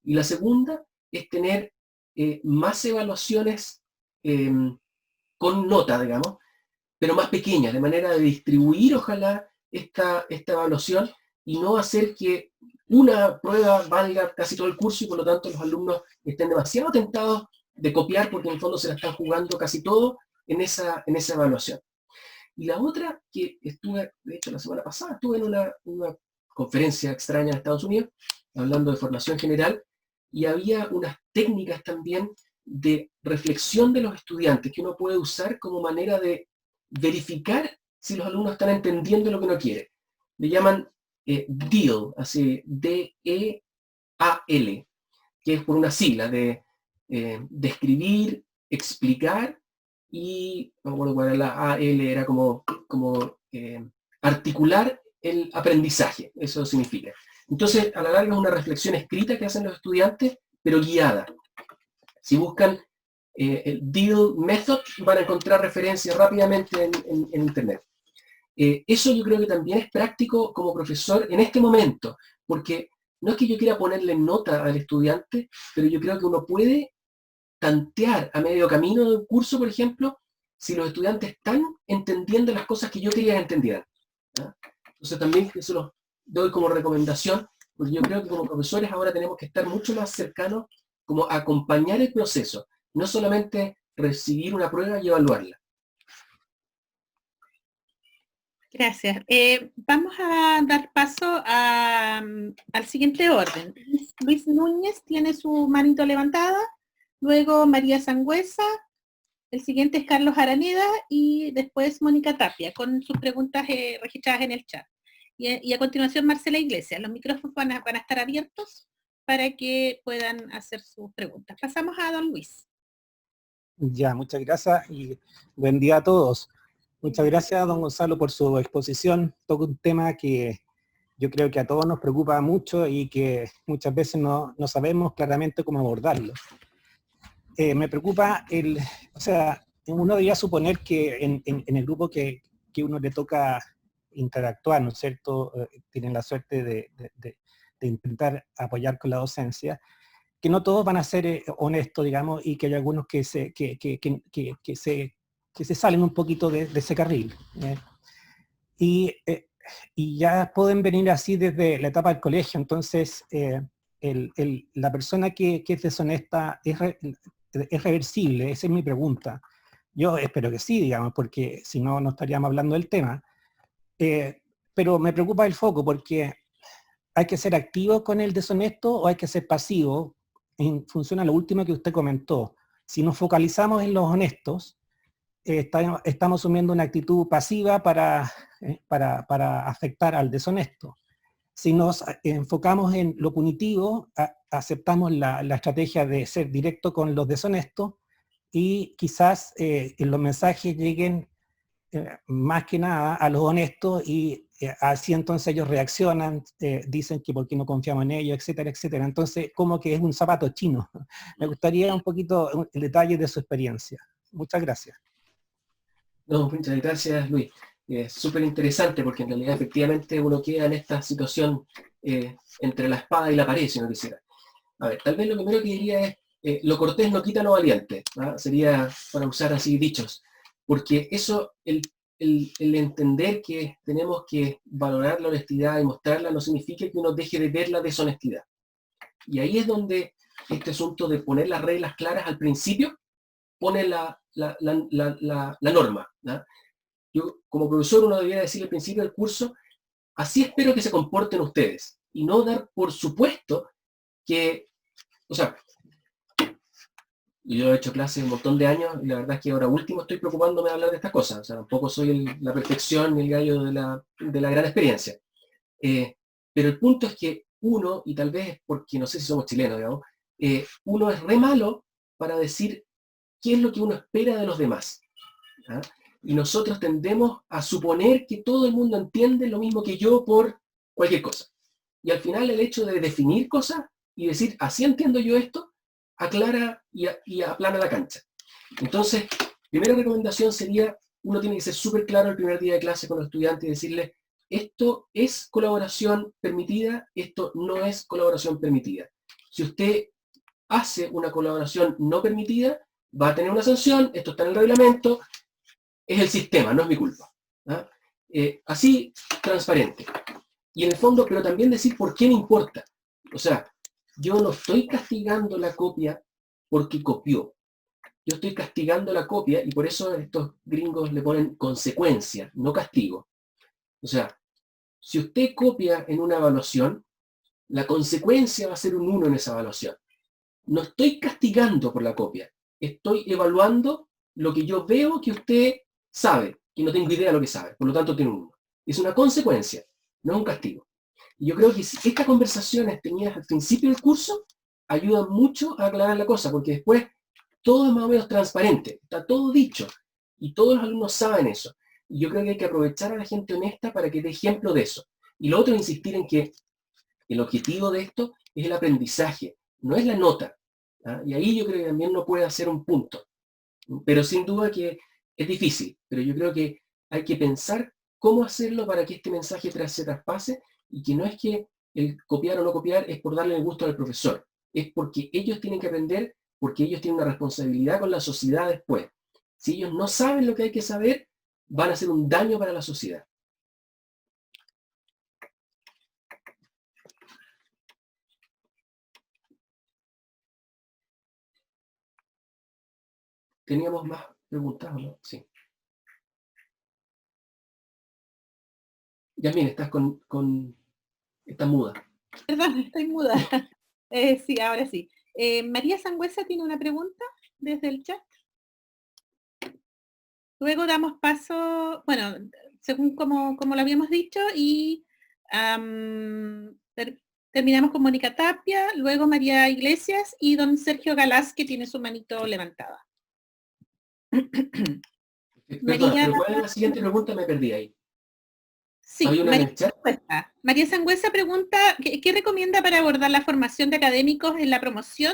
Y la segunda es tener más evaluaciones con nota, digamos, pero más pequeñas, de manera de distribuir, ojalá, esta evaluación y no hacer que una prueba valga casi todo el curso y por lo tanto los alumnos estén demasiado tentados de copiar porque en el fondo se la están jugando casi todo en esa evaluación. Y la otra, que estuve, de hecho la semana pasada, estuve en una conferencia extraña en Estados Unidos, hablando de formación general, y había unas técnicas también de reflexión de los estudiantes que uno puede usar como manera de verificar si los alumnos están entendiendo lo que uno quiere. Le llaman DEAL, así D-E-A-L, que es por una sigla de describir, explicar, y no me acuerdo cuál era la A-L, era como articular el aprendizaje, eso significa. Entonces, a la larga es una reflexión escrita que hacen los estudiantes, pero guiada. Si buscan el DEAL Method, van a encontrar referencias rápidamente en Internet. Eso yo creo que también es práctico como profesor en este momento, porque no es que yo quiera ponerle nota al estudiante, pero yo creo que uno puede tantear a medio camino del curso, por ejemplo, si los estudiantes están entendiendo las cosas que yo quería que entendieran. ¿Ya? Entonces también eso lo doy como recomendación, porque yo creo que como profesores ahora tenemos que estar mucho más cercanos como a acompañar el proceso, no solamente recibir una prueba y evaluarla. Gracias. Vamos a dar paso al siguiente orden. Luis Núñez tiene su manito levantada, luego María Sangüesa, el siguiente es Carlos Araneda y después Mónica Tapia, con sus preguntas registradas en el chat. Y a continuación Marcela Iglesias. Los micrófonos van a estar abiertos para que puedan hacer sus preguntas. Pasamos a don Luis. Ya, muchas gracias y buen día a todos. Muchas gracias, don Gonzalo, por su exposición. Toca un tema que yo creo que a todos nos preocupa mucho y que muchas veces no sabemos claramente cómo abordarlo. Me preocupa uno debería suponer que en el grupo que uno le toca interactuar, ¿no es cierto?, tienen la suerte de intentar apoyar con la docencia, que no todos van a ser honestos, digamos, y que hay algunos que se salen un poquito de ese carril. Y ya pueden venir así desde la etapa del colegio, entonces la persona que es deshonesta es reversible, esa es mi pregunta. Yo espero que sí, digamos, porque si no, no estaríamos hablando del tema. Pero me preocupa el foco, porque ¿hay que ser activo con el deshonesto o hay que ser pasivo en función a lo último que usted comentó? Si nos focalizamos en los honestos, estamos asumiendo una actitud pasiva para afectar al deshonesto. Si nos enfocamos en lo punitivo, aceptamos la estrategia de ser directo con los deshonestos y quizás los mensajes lleguen más que nada a los honestos y así entonces ellos reaccionan, dicen que por qué no confiamos en ellos, etcétera, etcétera. Entonces, como que es un zapato chino. Me gustaría un poquito el detalle de su experiencia. Muchas gracias. No, muchas gracias, Luis. Es súper interesante porque en realidad efectivamente uno queda en esta situación entre la espada y la pared, si uno quisiera. A ver, tal vez lo primero que diría es, lo cortés no quita lo valiente, ¿no? Sería para usar así dichos, porque eso, el entender que tenemos que valorar la honestidad y mostrarla no significa que uno deje de ver la deshonestidad. Y ahí es donde este asunto de poner las reglas claras al principio pone la norma, ¿no? Yo, como profesor, uno debería decir al principio del curso, así espero que se comporten ustedes, y no dar por supuesto que, o sea, yo he hecho clases un montón de años, y la verdad es que ahora último estoy preocupándome de hablar de estas cosas, o sea, tampoco soy la perfección ni el gallo de la gran experiencia. Pero el punto es que uno, y tal vez porque no sé si somos chilenos, digamos, uno es re malo para decir qué es lo que uno espera de los demás. ¿Ah? Y nosotros tendemos a suponer que todo el mundo entiende lo mismo que yo por cualquier cosa. Y al final el hecho de definir cosas y decir, así entiendo yo esto, aclara y aplana la cancha. Entonces, primera recomendación sería, uno tiene que ser súper claro el primer día de clase con los estudiantes y decirles, esto es colaboración permitida, esto no es colaboración permitida. Si usted hace una colaboración no permitida, va a tener una sanción, esto está en el reglamento, es el sistema, no es mi culpa. ¿Ah? Así, transparente. Y en el fondo, pero también decir por qué me importa. O sea, yo no estoy castigando la copia porque copió. Yo estoy castigando la copia y por eso estos gringos le ponen consecuencia, no castigo. O sea, si usted copia en una evaluación, la consecuencia va a ser un 1 en esa evaluación. No estoy castigando por la copia, estoy evaluando lo que yo veo que usted sabe, que no tengo idea de lo que sabe, por lo tanto tiene un 1. Es una consecuencia, no es un castigo. Y yo creo que si estas conversaciones tenidas al principio del curso ayudan mucho a aclarar la cosa, porque después todo es más o menos transparente, está todo dicho, y todos los alumnos saben eso. Y yo creo que hay que aprovechar a la gente honesta para que dé ejemplo de eso. Y lo otro es insistir en que el objetivo de esto es el aprendizaje, no es la nota. ¿Ah? Y ahí yo creo que también uno puede hacer un punto. Pero sin duda que es difícil, pero yo creo que hay que pensar cómo hacerlo para que este mensaje se traspase y que no es que el copiar o no copiar es por darle el gusto al profesor, es porque ellos tienen que aprender, porque ellos tienen una responsabilidad con la sociedad después. Si ellos no saben lo que hay que saber, van a hacer un daño para la sociedad. ¿Teníamos más preguntas o no? Sí. Yasmín, estás estás muda. Perdón, estoy muda. Sí, ahora sí. María Sangüesa tiene una pregunta desde el chat. Luego damos paso, bueno, según como lo habíamos dicho, y terminamos con Mónica Tapia, luego María Iglesias y don Sergio Galás, que tiene su manito levantada. Perdón, pero ¿cuál es la siguiente pregunta? Me perdí ahí. Sí, ¿Hay una en el chat? María Sangüesa pregunta, ¿qué recomienda para abordar la formación de académicos en la promoción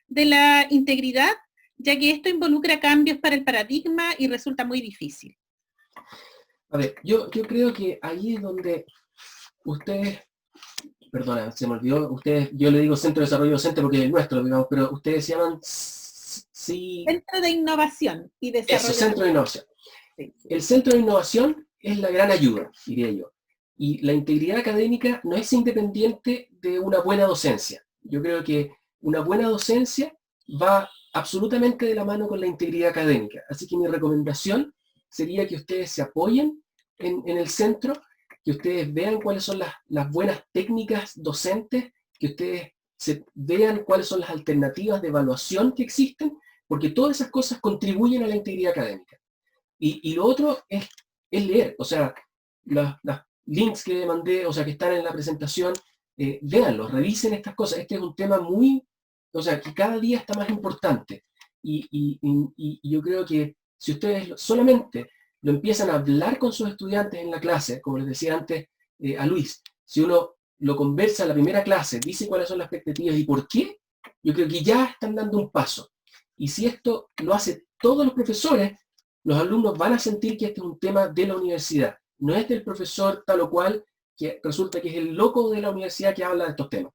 de la integridad, ya que esto involucra cambios para el paradigma y resulta muy difícil? A ver, yo creo que ahí es donde ustedes, perdona, se me olvidó, ustedes, yo le digo Centro de Desarrollo Docente porque es nuestro, digamos, pero ustedes se llaman Centro de Innovación y Desarrollo. Eso, Centro de Innovación. Sí. El Centro de Innovación es la gran ayuda, diría yo. Y la integridad académica no es independiente de una buena docencia. Yo creo que una buena docencia va absolutamente de la mano con la integridad académica. Así que mi recomendación sería que ustedes se apoyen en el centro, que ustedes vean cuáles son las buenas técnicas docentes, que ustedes vean cuáles son las alternativas de evaluación que existen, porque todas esas cosas contribuyen a la integridad académica. Y lo otro es leer, o sea, las links que mandé, o sea, que están en la presentación, véanlos, revisen estas cosas. Este es un tema muy, o sea, que cada día está más importante. Y yo creo que si ustedes solamente lo empiezan a hablar con sus estudiantes en la clase, como les decía antes a Luis, si uno lo conversa en la primera clase, dice cuáles son las expectativas y por qué, yo creo que ya están dando un paso. Y si esto lo hacen todos los profesores, los alumnos van a sentir que este es un tema de la universidad. No es del profesor tal o cual, que resulta que es el loco de la universidad que habla de estos temas.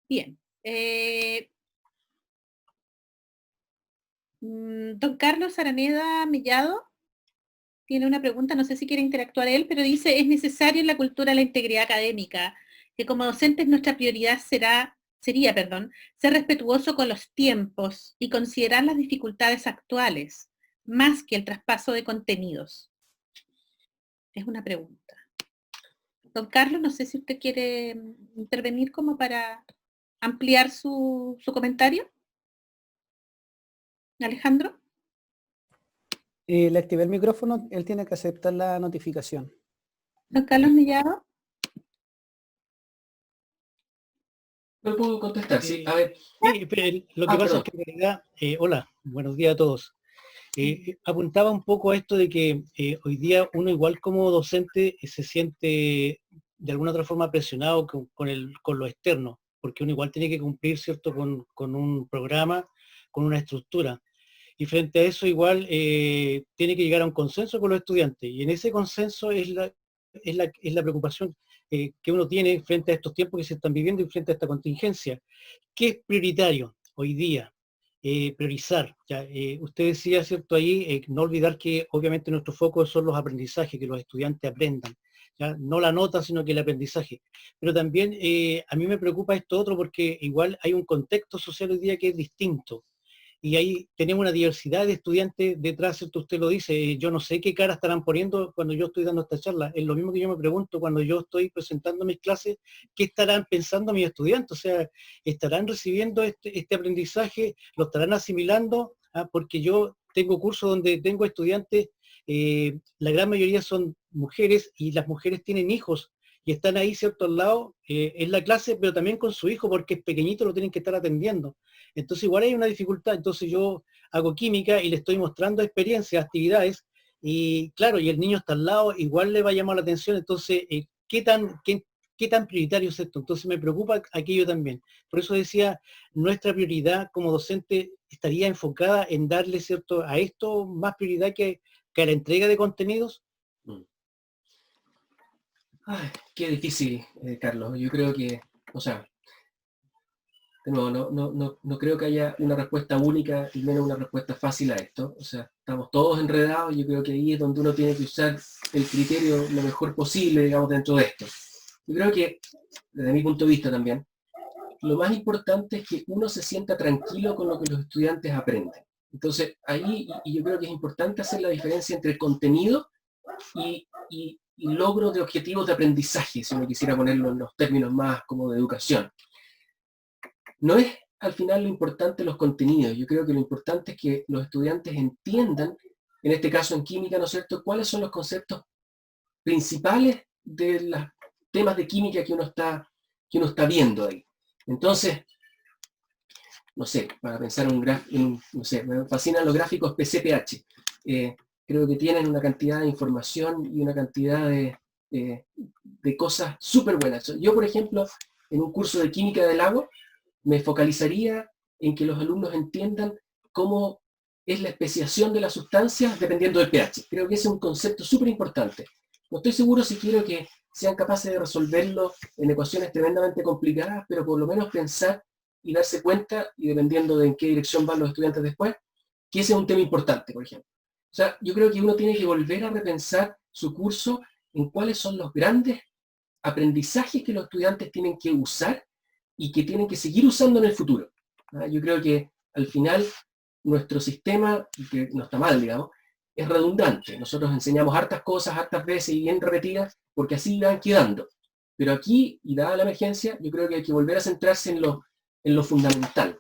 Bien. Don Carlos Araneda Mellado tiene una pregunta, no sé si quiere interactuar él, pero dice, es necesario en la cultura la integridad académica, que como docentes nuestra prioridad sería, ser respetuoso con los tiempos y considerar las dificultades actuales, más que el traspaso de contenidos. Es una pregunta. Don Carlos, no sé si usted quiere intervenir como para ampliar su comentario. Alejandro. Le activé el micrófono, él tiene que aceptar la notificación. Don Carlos Mellado. No puedo contestar, sí. A ver. Lo que pasa es que en realidad, hola, buenos días a todos. Apuntaba un poco a esto de que hoy día uno igual como docente se siente de alguna otra forma presionado con lo externo, porque uno igual tiene que cumplir, ¿cierto?, con un programa, con una estructura. y frente a eso igual tiene que llegar a un consenso con los estudiantes, y en ese consenso es la preocupación que uno tiene frente a estos tiempos que se están viviendo y frente a esta contingencia. ¿Qué es prioritario hoy día? Priorizar. ¿Ya? Usted decía, ¿cierto? Ahí, no olvidar que obviamente nuestro foco son los aprendizajes, que los estudiantes aprendan. ¿Ya? No la nota, sino que el aprendizaje. Pero también a mí me preocupa esto otro porque igual hay un contexto social hoy día que es distinto. Y ahí tenemos una diversidad de estudiantes detrás, ¿cierto? Usted lo dice, yo no sé qué cara estarán poniendo cuando yo estoy dando esta charla. Es lo mismo que yo me pregunto cuando yo estoy presentando mis clases, ¿qué estarán pensando mis estudiantes? O sea, ¿estarán recibiendo este aprendizaje? ¿Lo estarán asimilando? Porque yo tengo cursos donde tengo estudiantes, la gran mayoría son mujeres y las mujeres tienen hijos y están ahí, ¿cierto? Al lado, en la clase, pero también con su hijo porque es pequeñito, lo tienen que estar atendiendo. Entonces igual hay una dificultad, entonces yo hago química y le estoy mostrando experiencias, actividades, y claro, y el niño está al lado, igual le va a llamar la atención, entonces, ¿qué tan prioritario es esto? Entonces me preocupa aquello también. Por eso decía, nuestra prioridad como docente estaría enfocada en darle, ¿cierto?, a esto más prioridad que a la entrega de contenidos. Ay, qué difícil, Carlos. Yo creo que, o sea, no creo que haya una respuesta única y menos una respuesta fácil a esto. O sea, estamos todos enredados y yo creo que ahí es donde uno tiene que usar el criterio lo mejor posible, digamos, dentro de esto. Yo creo que, desde mi punto de vista también, lo más importante es que uno se sienta tranquilo con lo que los estudiantes aprenden. Entonces, ahí, y yo creo que es importante hacer la diferencia entre contenido y logro de objetivos de aprendizaje, si uno quisiera ponerlo en los términos más como de educación. No es al final lo importante los contenidos, yo creo que lo importante es que los estudiantes entiendan, en este caso en química, ¿no es cierto?, cuáles son los conceptos principales de los temas de química que uno está viendo ahí. Entonces, no sé, para pensar no sé, me fascinan los gráficos PCPH. Creo que tienen una cantidad de información y una cantidad de cosas súper buenas. Yo, por ejemplo, en un curso de química del agua, me focalizaría en que los alumnos entiendan cómo es la especiación de las sustancias dependiendo del pH. Creo que ese es un concepto súper importante. No estoy seguro si quiero que sean capaces de resolverlo en ecuaciones tremendamente complicadas, pero por lo menos pensar y darse cuenta, y dependiendo de en qué dirección van los estudiantes después, que ese es un tema importante, por ejemplo. O sea, yo creo que uno tiene que volver a repensar su curso en cuáles son los grandes aprendizajes que los estudiantes tienen que usar y que tienen que seguir usando en el futuro. Yo creo que al final nuestro sistema, que no está mal, digamos, es redundante. Nosotros enseñamos hartas cosas, hartas veces y bien repetidas, porque así van quedando. Pero aquí, y dada la emergencia, yo creo que hay que volver a centrarse en lo fundamental.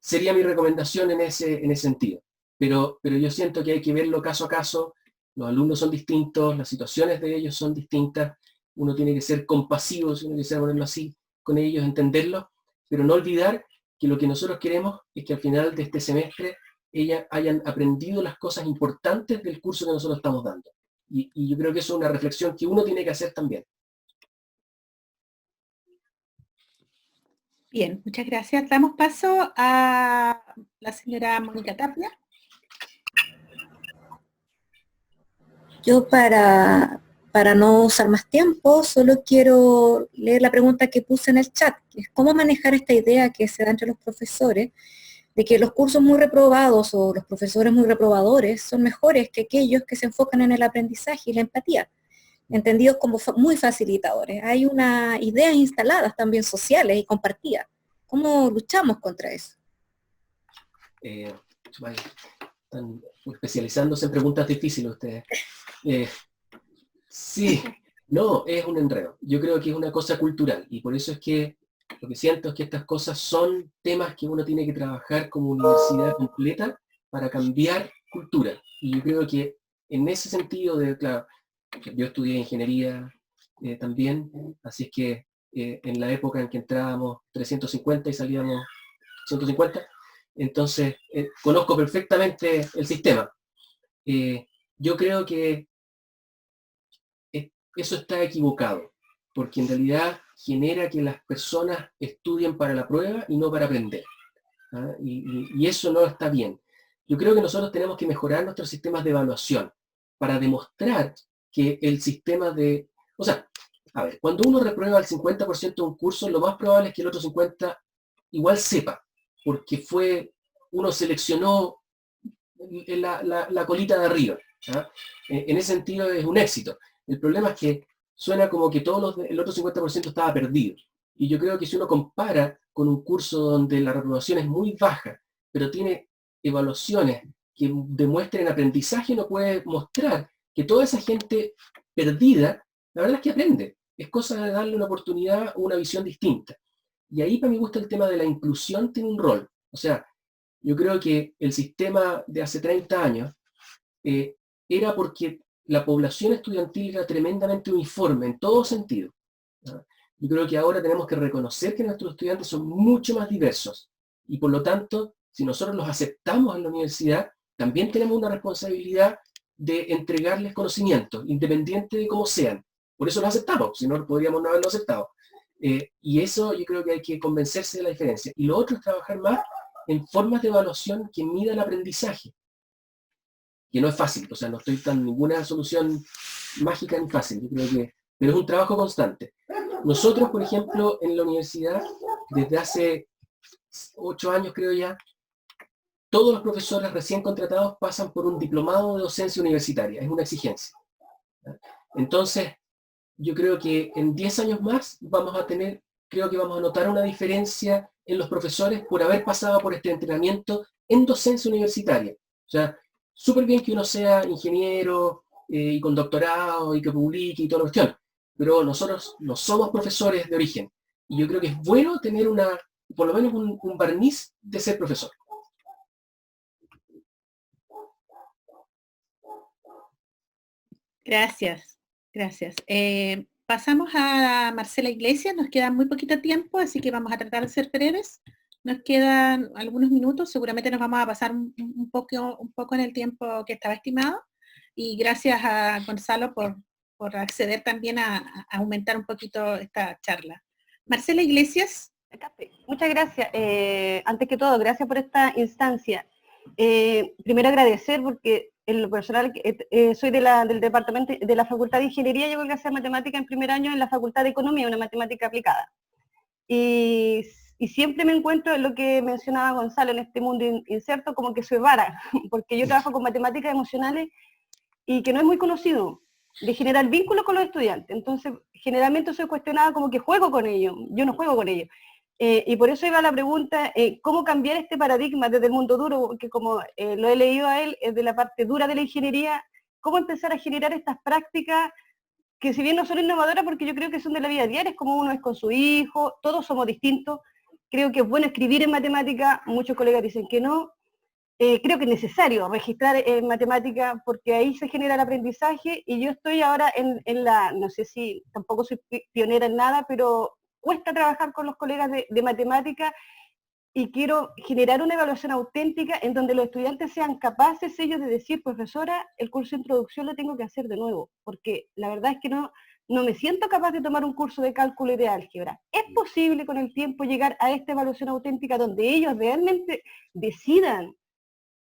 Sería mi recomendación en ese sentido. Pero yo siento que hay que verlo caso a caso. Los alumnos son distintos, las situaciones de ellos son distintas. Uno tiene que ser compasivo, si uno quisiera ponerlo así, con ellos, entenderlos, pero no olvidar que lo que nosotros queremos es que al final de este semestre ellas hayan aprendido las cosas importantes del curso que nosotros estamos dando. Y yo creo que eso es una reflexión que uno tiene que hacer también. Bien, muchas gracias. Damos paso a la señora Mónica Tapia. Yo para no usar más tiempo, solo quiero leer la pregunta que puse en el chat, que es cómo manejar esta idea que se da entre los profesores, de que los cursos muy reprobados o los profesores muy reprobadores son mejores que aquellos que se enfocan en el aprendizaje y la empatía, entendidos como muy facilitadores. Hay unas ideas instaladas también sociales y compartidas. ¿Cómo luchamos contra eso? Están especializándose en preguntas difíciles ustedes. Sí, no, es un enredo. Yo creo que es una cosa cultural y por eso es que lo que siento es que estas cosas son temas que uno tiene que trabajar como universidad completa para cambiar cultura. Y yo creo que en ese sentido, claro, yo estudié ingeniería también, así es que en la época en que entrábamos 350 y salíamos 150, entonces conozco perfectamente el sistema. Yo creo que eso está equivocado, porque en realidad genera que las personas estudien para la prueba y no para aprender. Y eso no está bien. Yo creo que nosotros tenemos que mejorar nuestros sistemas de evaluación para demostrar que el sistema de... O sea, a ver, cuando uno reprueba el 50% de un curso, lo más probable es que el otro 50% igual sepa, porque uno seleccionó la colita de arriba. ¿Ah? En ese sentido es un éxito. El problema es que suena como que el otro 50% estaba perdido. Y yo creo que si uno compara con un curso donde la reprobación es muy baja, pero tiene evaluaciones que demuestren aprendizaje, uno puede mostrar que toda esa gente perdida, la verdad es que aprende. Es cosa de darle una oportunidad o una visión distinta. Y ahí para mí gusta el tema de la inclusión, tiene un rol. O sea, yo creo que el sistema de hace 30 años era porque la población estudiantil era tremendamente uniforme en todo sentido. ¿No? Yo creo que ahora tenemos que reconocer que nuestros estudiantes son mucho más diversos y por lo tanto, si nosotros los aceptamos en la universidad, también tenemos una responsabilidad de entregarles conocimientos, independiente de cómo sean. Por eso los aceptamos, si no podríamos no haberlo aceptado. Y eso yo creo que hay que convencerse de la diferencia. Y lo otro es trabajar más en formas de evaluación que mida el aprendizaje, que no es fácil, o sea, no estoy dando ninguna solución mágica ni fácil, yo creo que, pero es un trabajo constante. Nosotros, por ejemplo, en la universidad, desde hace 8 años creo ya, todos los profesores recién contratados pasan por un diplomado de docencia universitaria, es una exigencia. Entonces, yo creo que en 10 años más creo que vamos a notar una diferencia en los profesores por haber pasado por este entrenamiento en docencia universitaria. O sea, súper bien que uno sea ingeniero y con doctorado y que publique y toda la cuestión, pero nosotros no somos profesores de origen. Y yo creo que es bueno tener por lo menos un barniz de ser profesor. Gracias, gracias. Pasamos a Marcela Iglesias, nos queda muy poquito tiempo, así que vamos a tratar de ser breves. Nos quedan algunos minutos, seguramente nos vamos a pasar un poco en el tiempo que estaba estimado. Y gracias a Gonzalo por acceder también a aumentar un poquito esta charla. Marcela Iglesias. Muchas gracias. Antes que todo, gracias por esta instancia. Primero agradecer porque en lo personal soy del departamento de la Facultad de Ingeniería, llevo a hacer matemática en primer año en la Facultad de Economía, una matemática aplicada. Y siempre me encuentro en lo que mencionaba Gonzalo, en este mundo incierto, como que soy rara, porque yo trabajo con matemáticas emocionales y que no es muy conocido, de generar vínculos con los estudiantes. Entonces, generalmente soy cuestionada como que juego con ellos, yo no juego con ellos. Y por eso iba la pregunta, ¿cómo cambiar este paradigma desde el mundo duro? Que como lo he leído a él, es de la parte dura de la ingeniería, ¿cómo empezar a generar estas prácticas que si bien no son innovadoras, porque yo creo que son de la vida diaria, es como uno es con su hijo, todos somos distintos, creo que es bueno escribir en matemática, muchos colegas dicen que no, creo que es necesario registrar en matemática porque ahí se genera el aprendizaje y yo estoy ahora en la, no sé si tampoco soy pionera en nada, pero cuesta trabajar con los colegas de matemática y quiero generar una evaluación auténtica en donde los estudiantes sean capaces ellos de decir, profesora, el curso de introducción lo tengo que hacer de nuevo, porque la verdad es que no me siento capaz de tomar un curso de cálculo y de álgebra. ¿Es posible con el tiempo llegar a esta evaluación auténtica donde ellos realmente decidan,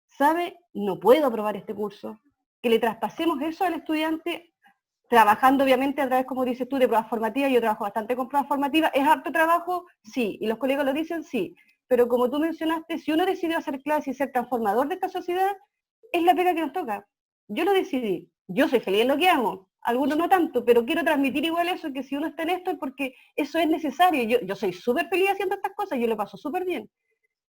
sabe, no puedo aprobar este curso? Que le traspasemos eso al estudiante, trabajando obviamente a través, como dices tú, de pruebas formativas. Yo trabajo bastante con pruebas formativas. ¿Es harto trabajo? Sí. ¿Y los colegas lo dicen? Sí. Pero como tú mencionaste, si uno decidió hacer clase y ser transformador de esta sociedad, es la pega que nos toca. Yo lo decidí. Yo soy feliz en lo que hago. Algunos no tanto, pero quiero transmitir igual eso, que si uno está en esto es porque eso es necesario. Yo soy súper feliz haciendo estas cosas, yo lo paso súper bien.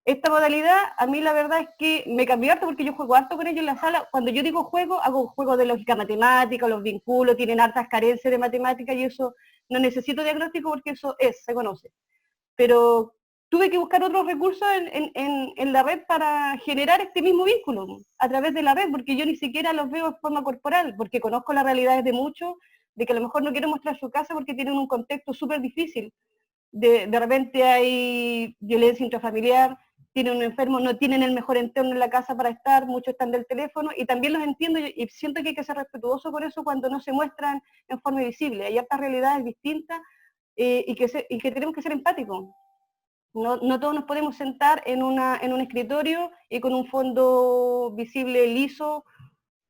Esta modalidad, a mí la verdad es que me cambió harto porque yo juego harto con ellos en la sala. Cuando yo digo juego, hago juego de lógica matemática, los vinculo, tienen hartas carencias de matemática y eso no necesito diagnóstico porque eso se conoce. Pero tuve que buscar otros recursos en la red para generar este mismo vínculo a través de la red, porque yo ni siquiera los veo de forma corporal, porque conozco las realidades de muchos, de que a lo mejor no quieren mostrar su casa porque tienen un contexto súper difícil. De repente hay violencia intrafamiliar, tienen un enfermo, no tienen el mejor entorno en la casa para estar, muchos están del teléfono, y también los entiendo y siento que hay que ser respetuoso por eso cuando no se muestran en forma visible. Hay hartas realidades distintas y que tenemos que ser empáticos. No todos nos podemos sentar en un escritorio y con un fondo visible liso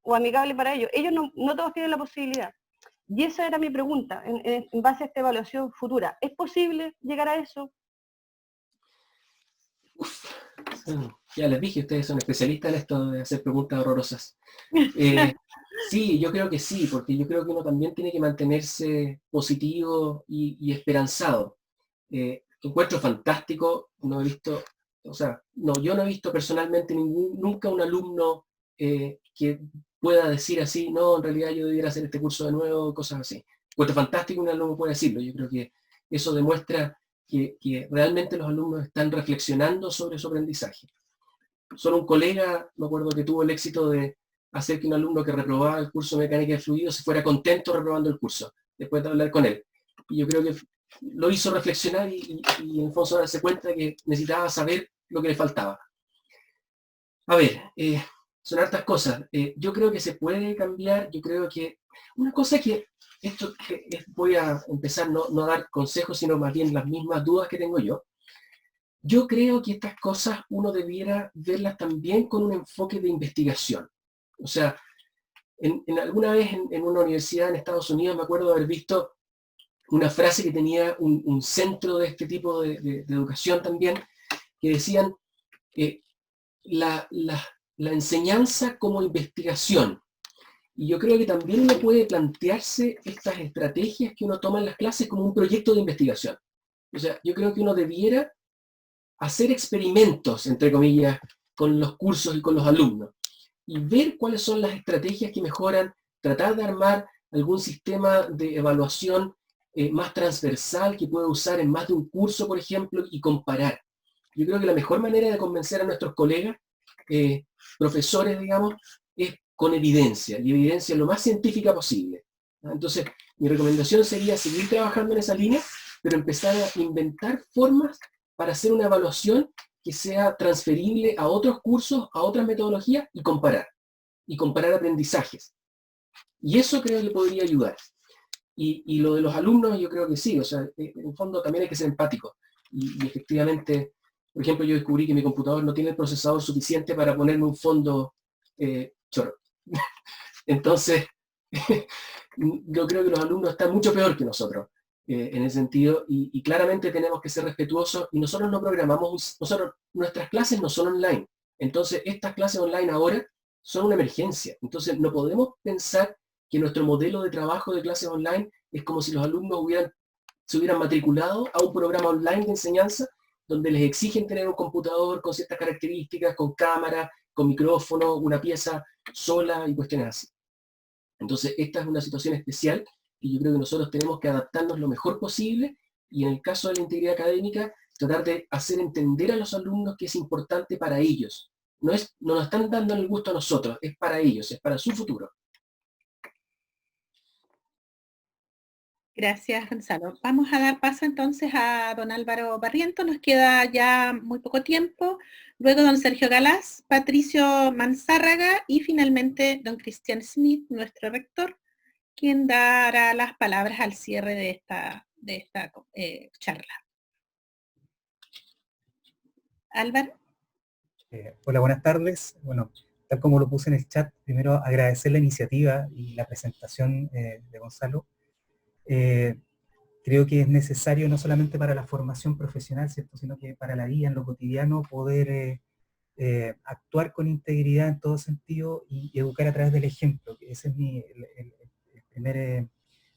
o amigable para ellos. Ellos no todos tienen la posibilidad. Y esa era mi pregunta, en base a esta evaluación futura. ¿Es posible llegar a eso? Uf, ya les dije, ustedes son especialistas en esto de hacer preguntas horrorosas. Sí, yo creo que sí, porque yo creo que uno también tiene que mantenerse positivo y esperanzado. Encuentro fantástico, no he visto, o sea, no, yo no he visto personalmente nunca un alumno que pueda decir así, no, en realidad yo debiera hacer este curso de nuevo, cosas así. Encuentro fantástico un alumno puede decirlo, yo creo que eso demuestra que realmente los alumnos están reflexionando sobre su aprendizaje. Solo un colega, me acuerdo que tuvo el éxito de hacer que un alumno que reprobaba el curso de mecánica de fluidos se fuera contento reprobando el curso, después de hablar con él. Y yo creo que lo hizo reflexionar y en el fondo darse cuenta de que necesitaba saber lo que le faltaba. A ver, son hartas cosas. Yo creo que se puede cambiar, yo creo que una cosa que voy a empezar no a dar consejos, sino más bien las mismas dudas que tengo yo. Yo creo que estas cosas uno debiera verlas también con un enfoque de investigación. O sea, alguna vez en una universidad en Estados Unidos me acuerdo de haber visto una frase que tenía un centro de este tipo de educación también, que decían la enseñanza como investigación. Y yo creo que también uno puede plantearse estas estrategias que uno toma en las clases como un proyecto de investigación. O sea, yo creo que uno debiera hacer experimentos, entre comillas, con los cursos y con los alumnos, y ver cuáles son las estrategias que mejoran, tratar de armar algún sistema de evaluación más transversal que pueda usar en más de un curso, por ejemplo, y comparar. Yo creo que la mejor manera de convencer a nuestros colegas, profesores, digamos, es con evidencia, y evidencia lo más científica posible. Entonces, mi recomendación sería seguir trabajando en esa línea, pero empezar a inventar formas para hacer una evaluación que sea transferible a otros cursos, a otras metodologías, y comparar aprendizajes. Y eso creo que podría ayudar. Y lo de los alumnos yo creo que sí, o sea, en el fondo también hay que ser empático. Y efectivamente, por ejemplo, yo descubrí que mi computador no tiene el procesador suficiente para ponerme un fondo chorro. Entonces, yo creo que los alumnos están mucho peor que nosotros en ese sentido, y claramente tenemos que ser respetuosos, y nosotros no programamos, nuestras clases no son online. Entonces, estas clases online ahora son una emergencia. Entonces, no podemos pensar que nuestro modelo de trabajo de clases online es como si los alumnos se hubieran matriculado a un programa online de enseñanza donde les exigen tener un computador con ciertas características, con cámara, con micrófono, una pieza sola y cuestiones así. Entonces, esta es una situación especial y yo creo que nosotros tenemos que adaptarnos lo mejor posible, y en el caso de la integridad académica, tratar de hacer entender a los alumnos que es importante para ellos. No nos están dando el gusto a nosotros, es para ellos, es para su futuro. Gracias, Gonzalo. Vamos a dar paso entonces a don Álvaro Barrientos, nos queda ya muy poco tiempo. Luego don Sergio Galás, Patricio Manzárraga y finalmente don Cristian Smith, nuestro rector, quien dará las palabras al cierre de esta charla. Álvaro. Hola, buenas tardes. Bueno, tal como lo puse en el chat, primero agradecer la iniciativa y la presentación de Gonzalo. Creo que es necesario no solamente para la formación profesional, ¿cierto?, sino que para la vida en lo cotidiano poder actuar con integridad en todo sentido y educar a través del ejemplo. Esa es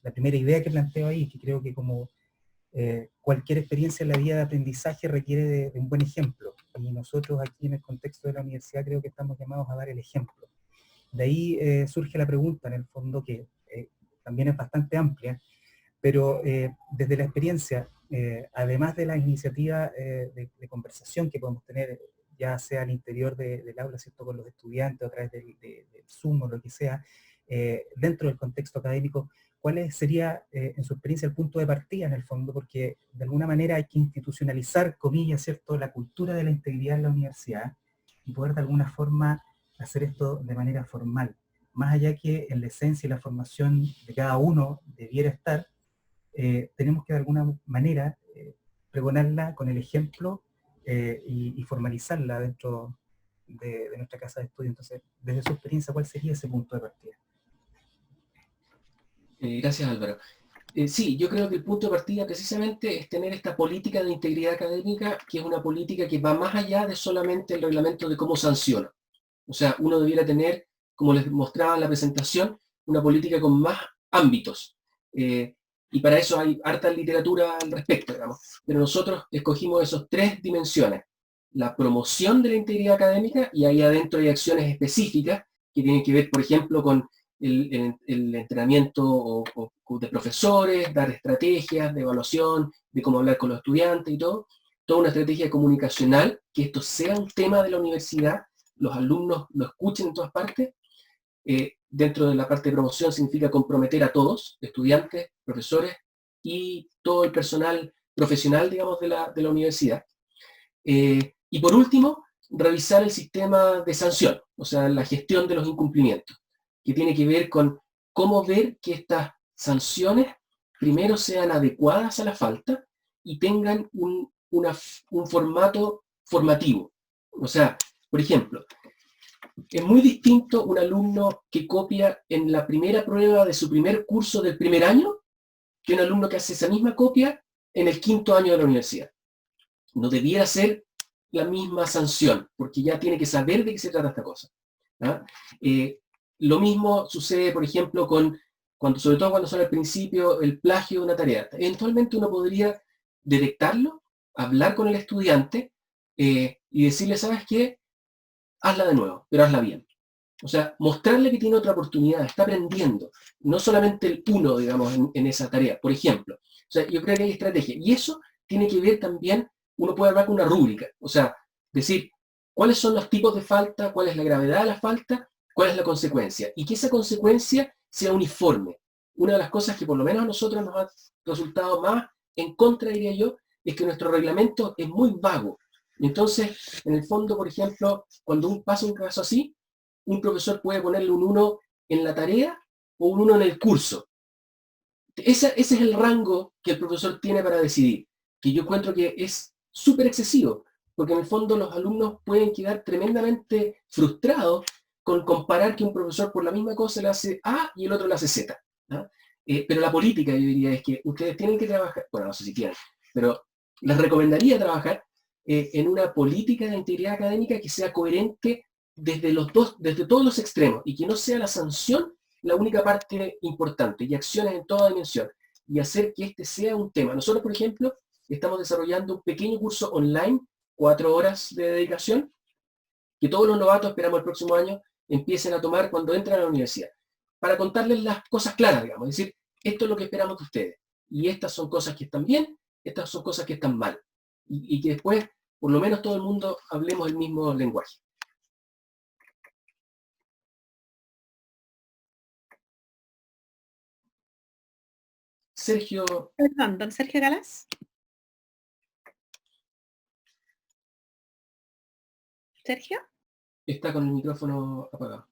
la primera idea que planteo ahí, que creo que como cualquier experiencia en la vida de aprendizaje requiere de un buen ejemplo, y nosotros aquí en el contexto de la universidad creo que estamos llamados a dar el ejemplo. De ahí surge la pregunta, en el fondo, que también es bastante amplia, pero desde la experiencia, además de la iniciativa de conversación que podemos tener, ya sea al interior del aula, ¿cierto?, con los estudiantes, a través del Zoom o lo que sea, dentro del contexto académico, ¿cuál sería, en su experiencia, el punto de partida en el fondo? Porque de alguna manera hay que institucionalizar, comillas, ¿cierto?, la cultura de la integridad en la universidad y poder de alguna forma hacer esto de manera formal. Más allá que en la esencia y la formación de cada uno debiera estar, tenemos que de alguna manera pregonarla con el ejemplo y formalizarla dentro de nuestra casa de estudio. Entonces, desde su experiencia, ¿cuál sería ese punto de partida? Gracias, Álvaro. Sí, yo creo que el punto de partida precisamente es tener esta política de integridad académica, que es una política que va más allá de solamente el reglamento de cómo sanciona. O sea, uno debiera tener, como les mostraba en la presentación, una política con más ámbitos. Y para eso hay harta literatura al respecto, digamos. Pero nosotros escogimos esas 3 dimensiones. La promoción de la integridad académica, y ahí adentro hay acciones específicas que tienen que ver, por ejemplo, con el entrenamiento de profesores, dar estrategias de evaluación, de cómo hablar con los estudiantes y todo. Toda una estrategia comunicacional, que esto sea un tema de la universidad, los alumnos lo escuchen en todas partes. Dentro de la parte de promoción significa comprometer a todos, estudiantes, profesores y todo el personal profesional, digamos, de la universidad. Y por último, revisar el sistema de sanción, o sea, la gestión de los incumplimientos, que tiene que ver con cómo ver que estas sanciones primero sean adecuadas a la falta y tengan un formato formativo. O sea, por ejemplo, es muy distinto un alumno que copia en la primera prueba de su primer curso del primer año que un alumno que hace esa misma copia en el 5º año de la universidad. No debiera ser la misma sanción, porque ya tiene que saber de qué se trata esta cosa. ¿Ah? Lo mismo sucede, por ejemplo, sobre todo cuando son al principio el plagio de una tarea. Eventualmente uno podría detectarlo, hablar con el estudiante y decirle, ¿sabes qué? Hazla de nuevo, pero hazla bien. O sea, mostrarle que tiene otra oportunidad, está aprendiendo, no solamente el 1, digamos, en esa tarea, por ejemplo. O sea, yo creo que hay estrategia. Y eso tiene que ver también, uno puede hablar con una rúbrica, o sea, decir, ¿cuáles son los tipos de falta? ¿Cuál es la gravedad de la falta? ¿Cuál es la consecuencia? Y que esa consecuencia sea uniforme. Una de las cosas que por lo menos a nosotros nos ha resultado más en contra, diría yo, es que nuestro reglamento es muy vago. Entonces, en el fondo, por ejemplo, cuando pasa un caso así, un profesor puede ponerle un 1 en la tarea o un 1 en el curso. Ese es el rango que el profesor tiene para decidir, que yo encuentro que es súper excesivo, porque en el fondo los alumnos pueden quedar tremendamente frustrados con comparar que un profesor por la misma cosa le hace A y el otro le hace Z. ¿No? Pero la política, yo diría, es que ustedes tienen que trabajar, bueno, no sé si quieren, pero les recomendaría trabajar en una política de integridad académica que sea coherente desde todos los extremos, y que no sea la sanción la única parte importante, y acciones en toda dimensión, y hacer que este sea un tema. Nosotros, por ejemplo, estamos desarrollando un pequeño curso online, 4 horas de dedicación, que todos los novatos, esperamos el próximo año, empiecen a tomar cuando entran a la universidad, para contarles las cosas claras, digamos, es decir, esto es lo que esperamos de ustedes, y estas son cosas que están bien, estas son cosas que están mal, y que después, por lo menos todo el mundo, hablemos el mismo lenguaje. Sergio. Perdón, don Sergio Galás. ¿Sergio? Está con el micrófono apagado.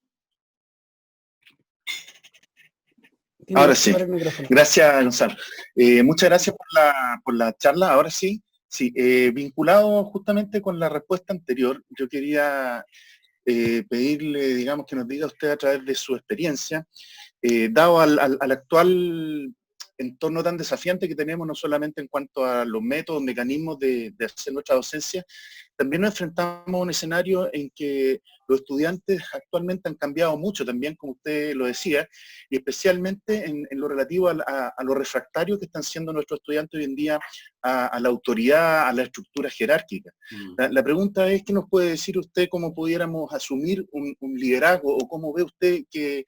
Ahora sí. Gracias, Gonzalo. Muchas gracias por la charla. Ahora sí. Sí, vinculado justamente con la respuesta anterior, yo quería pedirle, digamos, que nos diga usted a través de su experiencia, dado al actual entorno tan desafiante que tenemos, no solamente en cuanto a los métodos, mecanismos de hacer nuestra docencia, también nos enfrentamos a un escenario en que los estudiantes actualmente han cambiado mucho también, como usted lo decía, y especialmente en lo relativo a lo refractario que están siendo nuestros estudiantes hoy en día a la autoridad, a la estructura jerárquica. La pregunta es, ¿qué nos puede decir usted cómo pudiéramos asumir un liderazgo, o cómo ve usted qué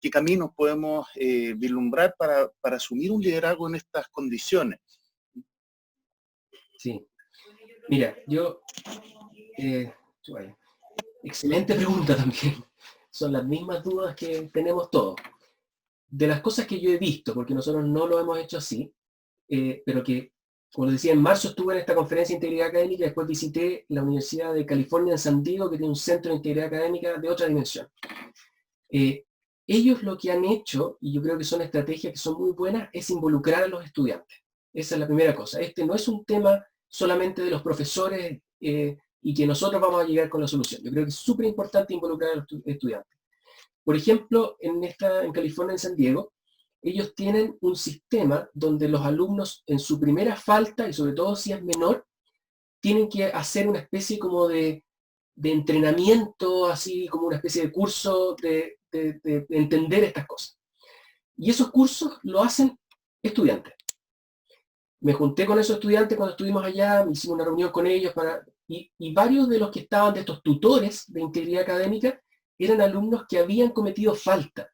caminos podemos vislumbrar para asumir un liderazgo en estas condiciones? Sí. Mira, excelente pregunta también. Son las mismas dudas que tenemos todos. De las cosas que yo he visto, porque nosotros no lo hemos hecho así, pero que, como les decía, en marzo estuve en esta conferencia de integridad académica, después visité la Universidad de California en San Diego, que tiene un centro de integridad académica de otra dimensión. Ellos lo que han hecho, y yo creo que son estrategias que son muy buenas, es involucrar a los estudiantes. Esa es la primera cosa. Este no es un tema solamente de los profesores y que nosotros vamos a llegar con la solución. Yo creo que es súper importante involucrar a los estudiantes. Por ejemplo, en California, en San Diego, ellos tienen un sistema donde los alumnos en su primera falta, y sobre todo si es menor, tienen que hacer una especie como de entrenamiento, así como una especie de curso de entender estas cosas. Y esos cursos lo hacen estudiantes. Me junté con esos estudiantes cuando estuvimos allá, hicimos una reunión con ellos, y varios de los que estaban de estos tutores de integridad académica eran alumnos que habían cometido falta,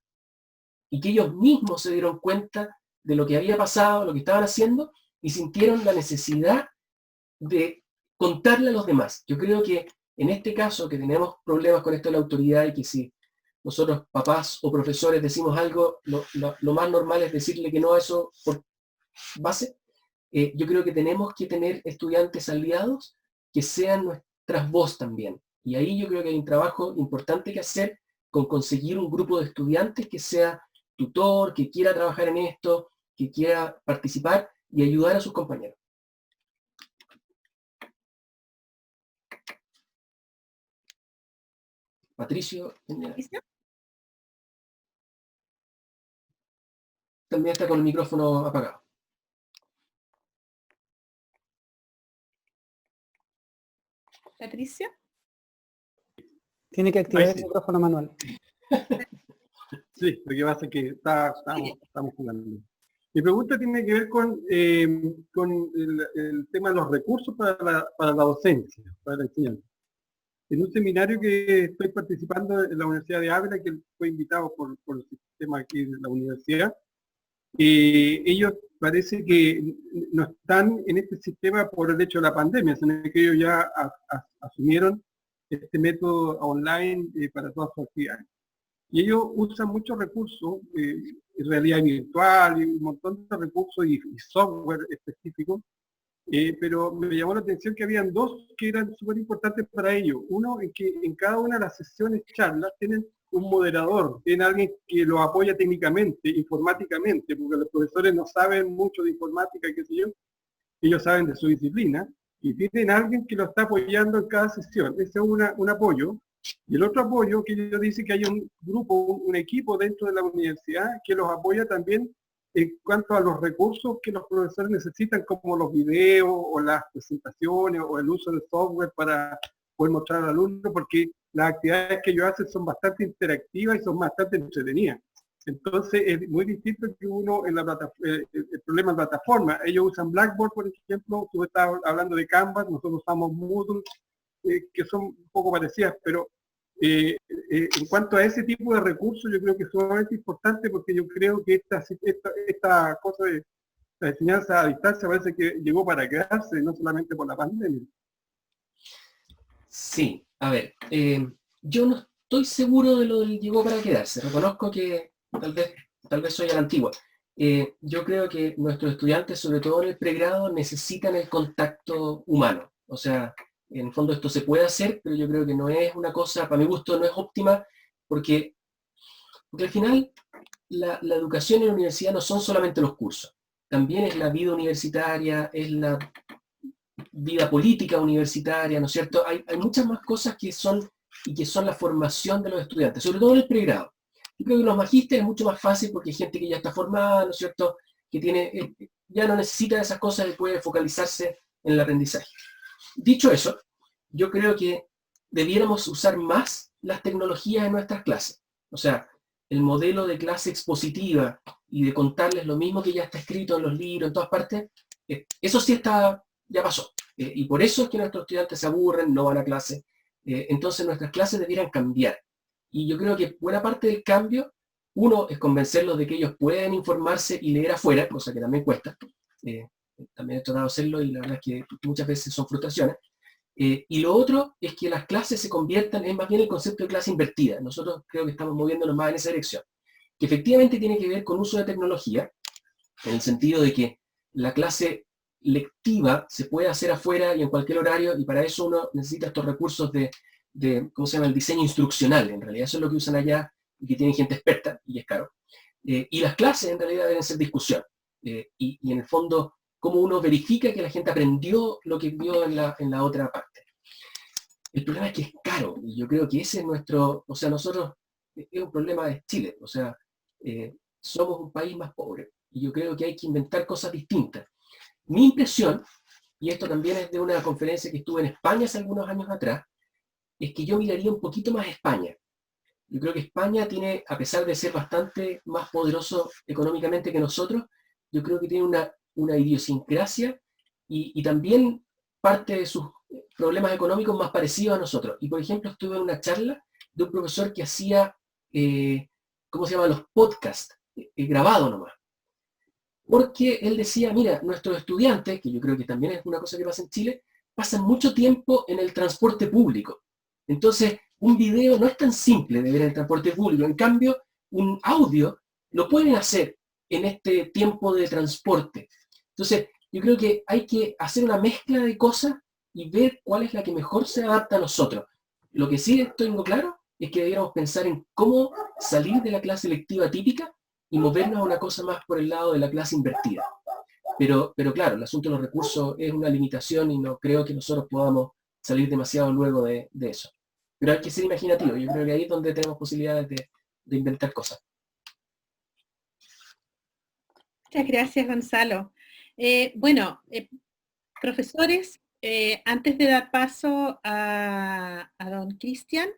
y que ellos mismos se dieron cuenta de lo que había pasado, lo que estaban haciendo, y sintieron la necesidad de contarle a los demás. Yo creo que en este caso, que tenemos problemas con esto de la autoridad, y que si nosotros, papás o profesores, decimos algo, lo más normal es decirle que no a eso por base, yo creo que tenemos que tener estudiantes aliados que sean nuestras voces también. Y ahí yo creo que hay un trabajo importante que hacer con conseguir un grupo de estudiantes que sea tutor, que quiera trabajar en esto, que quiera participar y ayudar a sus compañeros. Patricio. También está con el micrófono apagado. Patricio. Tiene que activar el micrófono manual. Sí, lo que pasa es que estamos jugando. Mi pregunta tiene que ver con el tema de los recursos para la docencia, para la enseñanza. En un seminario que estoy participando en la Universidad de Ávila, que fue invitado por el sistema aquí de la universidad, ellos parece que no están en este sistema por el hecho de la pandemia, sino que ellos ya asumieron este método online para todas sus actividades. Y ellos usan muchos recursos, realidad virtual y un montón de recursos y software específicos, pero me llamó la atención que habían dos que eran súper importantes para ellos. Uno, en que en cada una de las sesiones charlas tienen un moderador, tienen alguien que los apoya técnicamente, informáticamente, porque los profesores no saben mucho de informática, qué sé yo, ellos saben de su disciplina, y tienen alguien que lo está apoyando en cada sesión. Ese es un apoyo. Y el otro apoyo, que ellos dicen que hay un grupo, un equipo dentro de la universidad que los apoya también en cuanto a los recursos que los profesores necesitan, como los videos o las presentaciones o el uso de software para poder mostrar al alumno, porque las actividades que ellos hacen son bastante interactivas y son bastante entretenidas. Entonces es muy distinto que uno en la el problema de plataforma. Ellos usan Blackboard, por ejemplo, tú estabas hablando de Canvas, nosotros usamos Moodle, que son un poco parecidas, pero en cuanto a ese tipo de recursos, yo creo que es sumamente importante, porque yo creo que esta cosa de la enseñanza a distancia parece que llegó para quedarse, no solamente por la pandemia. Sí, a ver, yo no estoy seguro de lo del llegó para quedarse. Reconozco que tal vez soy a la antigua. Yo creo que nuestros estudiantes, sobre todo en el pregrado, necesitan el contacto humano. O sea, en el fondo esto se puede hacer, pero yo creo que no es una cosa, para mi gusto, no es óptima, porque al final la educación en la universidad no son solamente los cursos, también es la vida universitaria, es la vida política universitaria, ¿no es cierto? Hay muchas más cosas que son la formación de los estudiantes, sobre todo en el pregrado. Yo creo que los magísteres es mucho más fácil porque hay gente que ya está formada, ¿no es cierto?, que ya no necesita esas cosas y puede focalizarse en el aprendizaje. Dicho eso, yo creo que debiéramos usar más las tecnologías en nuestras clases. O sea, el modelo de clase expositiva y de contarles lo mismo que ya está escrito en los libros, en todas partes, eso sí ya pasó. Y por eso es que nuestros estudiantes se aburren, no van a clase. Entonces nuestras clases debieran cambiar. Y yo creo que buena parte del cambio, uno, es convencerlos de que ellos pueden informarse y leer afuera, cosa que también cuesta. También he tratado de hacerlo y la verdad es que muchas veces son frustraciones. Y lo otro es que las clases se conviertan en más bien el concepto de clase invertida. Nosotros creo que estamos moviéndonos más en esa dirección, que efectivamente tiene que ver con uso de tecnología, en el sentido de que la clase lectiva se puede hacer afuera y en cualquier horario, y para eso uno necesita estos recursos de ¿cómo se llama?, el diseño instruccional. En realidad eso es lo que usan allá y que tienen gente experta, y es caro. Y las clases en realidad deben ser discusión. Y en el fondo cómo uno verifica que la gente aprendió lo que vio en la otra parte. El problema es que es caro, y yo creo que ese es nuestro, o sea, nosotros, es un problema de Chile, o sea, somos un país más pobre, y yo creo que hay que inventar cosas distintas. Mi impresión, y esto también es de una conferencia que estuve en España hace algunos años atrás, es que yo miraría un poquito más a España. Yo creo que España tiene, a pesar de ser bastante más poderoso económicamente que nosotros, yo creo que tiene una idiosincrasia y también parte de sus problemas económicos más parecidos a nosotros. Y por ejemplo, estuve en una charla de un profesor que hacía, ¿cómo se llama? Los podcasts, grabado nomás. Porque él decía, mira, nuestros estudiantes, que yo creo que también es una cosa que pasa en Chile, pasan mucho tiempo en el transporte público. Entonces, un video no es tan simple de ver en el transporte público. En cambio, un audio lo pueden hacer en este tiempo de transporte. Entonces, yo creo que hay que hacer una mezcla de cosas y ver cuál es la que mejor se adapta a nosotros. Lo que sí tengo claro es que deberíamos pensar en cómo salir de la clase lectiva típica y movernos a una cosa más por el lado de la clase invertida. Pero claro, el asunto de los recursos es una limitación y no creo que nosotros podamos salir demasiado luego de eso. Pero hay que ser imaginativo, yo creo que ahí es donde tenemos posibilidades de inventar cosas. Muchas gracias, Gonzalo. Profesores, antes de dar paso a don Cristian,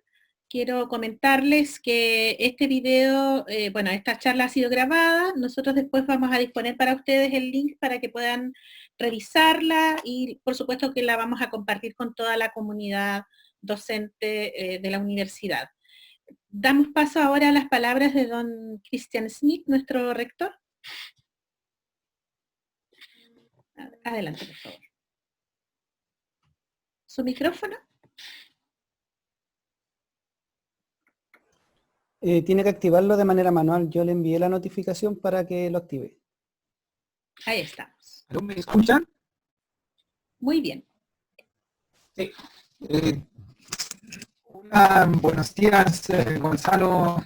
quiero comentarles que este video, esta charla ha sido grabada, nosotros después vamos a disponer para ustedes el link para que puedan revisarla y por supuesto que la vamos a compartir con toda la comunidad docente de la universidad. Damos paso ahora a las palabras de don Christian Smith, nuestro rector. Adelante, por favor. ¿Su micrófono? Tiene que activarlo de manera manual. Yo le envié la notificación para que lo active. Ahí estamos. ¿Me escuchan? Muy bien. Sí. Hola, buenos días, Gonzalo.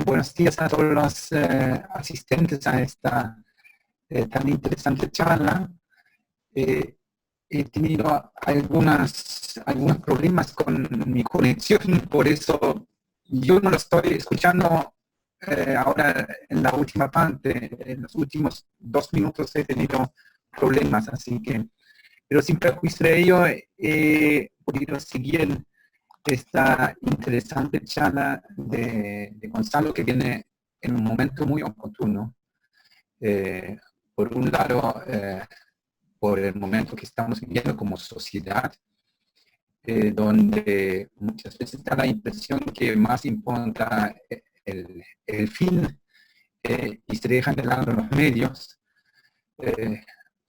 Buenos días a todos los asistentes a esta tan interesante charla. He tenido algunos problemas con mi conexión, por eso yo no lo estoy escuchando ahora en la última parte. En los últimos 2 minutos he tenido problemas, así que, pero sin perjuicio de ello, he podido seguir esta interesante charla de Gonzalo, que viene en un momento muy oportuno. Por un lado, por el momento que estamos viviendo como sociedad, donde muchas veces da la impresión que más importa el fin y se dejan de lado los medios,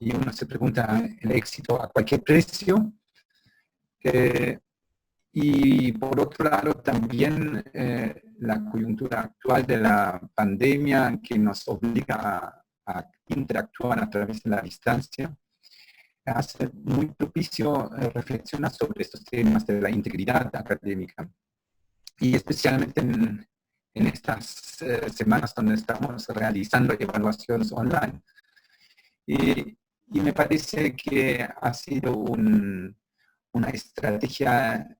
y uno se pregunta el éxito a cualquier precio. Y por otro lado también la coyuntura actual de la pandemia, que nos obliga a interactuar a través de la distancia, hace muy propicio reflexionar sobre estos temas de la integridad académica. Y especialmente en estas semanas donde estamos realizando evaluaciones online. Y me parece que ha sido una estrategia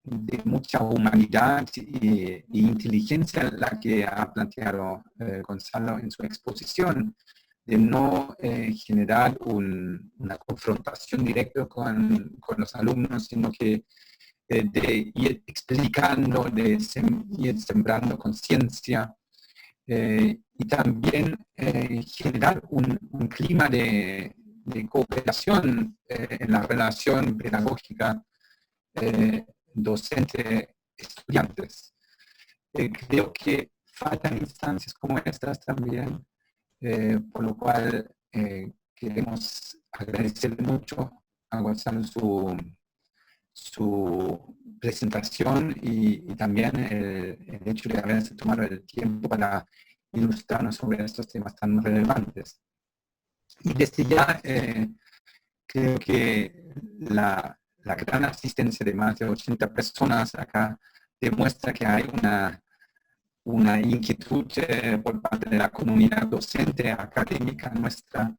de mucha humanidad e inteligencia la que ha planteado Gonzalo en su exposición, de no generar una confrontación directa con los alumnos, sino que de ir explicando, de ir sembrando conciencia, y también generar un clima de cooperación en la relación pedagógica docente-estudiantes. Creo que faltan instancias como estas también, por lo cual queremos agradecer mucho a Gonzalo su presentación y también el hecho de haberse tomado el tiempo para ilustrarnos sobre estos temas tan relevantes. Y desde ya creo que la gran asistencia de más de 80 personas acá demuestra que hay una inquietud por parte de la comunidad docente académica nuestra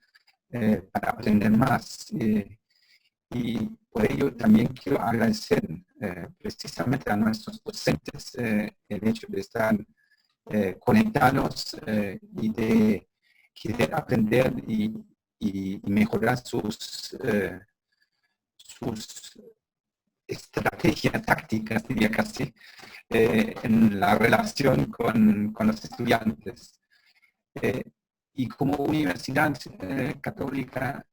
para aprender más. Y por ello también quiero agradecer precisamente a nuestros docentes el hecho de estar conectados y de querer aprender y mejorar sus estrategias tácticas, diría casi, en la relación con los estudiantes. Y como universidad católica,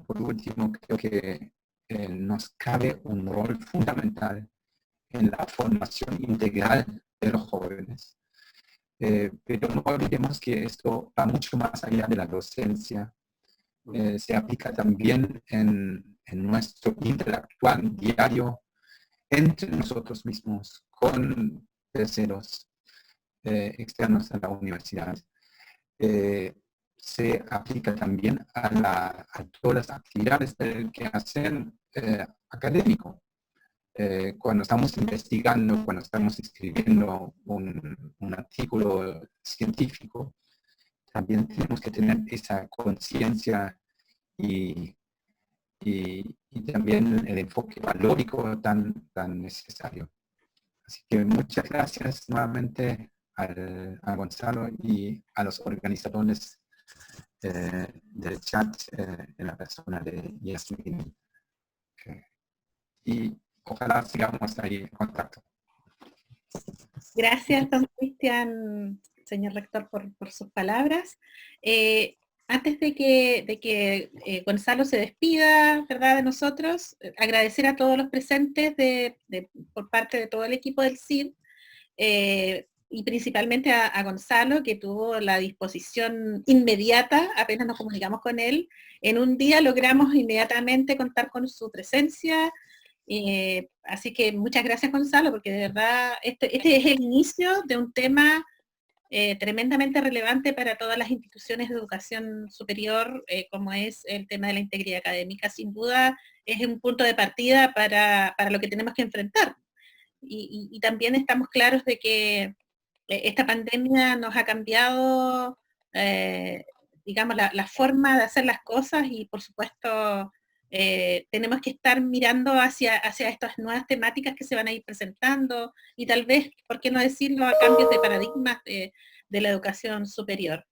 por último, creo que nos cabe un rol fundamental en la formación integral de los jóvenes. Pero no olvidemos que esto va mucho más allá de la docencia. Se aplica también en nuestro interactuar diario entre nosotros mismos, con terceros externos a la universidad. Se aplica también a todas las actividades del quehacer académico. Cuando estamos investigando, cuando estamos escribiendo un artículo científico, también tenemos que tener esa conciencia y también el enfoque valórico tan necesario. Así que muchas gracias nuevamente a Gonzalo y a los organizadores del chat en la persona de Yasmin. Y ojalá sigamos ahí en contacto. Gracias, don Cristian, señor rector, por sus palabras. Antes de que Gonzalo se despida, ¿verdad?, de nosotros, agradecer a todos los presentes por parte de todo el equipo del CID, y principalmente a Gonzalo, que tuvo la disposición inmediata, apenas nos comunicamos con él. En un día logramos inmediatamente contar con su presencia. Así que muchas gracias, Gonzalo, porque de verdad este es el inicio de un tema tremendamente relevante para todas las instituciones de educación superior, como es el tema de la integridad académica. Sin duda es un punto de partida para lo que tenemos que enfrentar. Y también estamos claros de que esta pandemia nos ha cambiado, digamos, la forma de hacer las cosas, y por supuesto tenemos que estar mirando hacia estas nuevas temáticas que se van a ir presentando, y tal vez, ¿por qué no decirlo?, a cambios de paradigmas de la educación superior.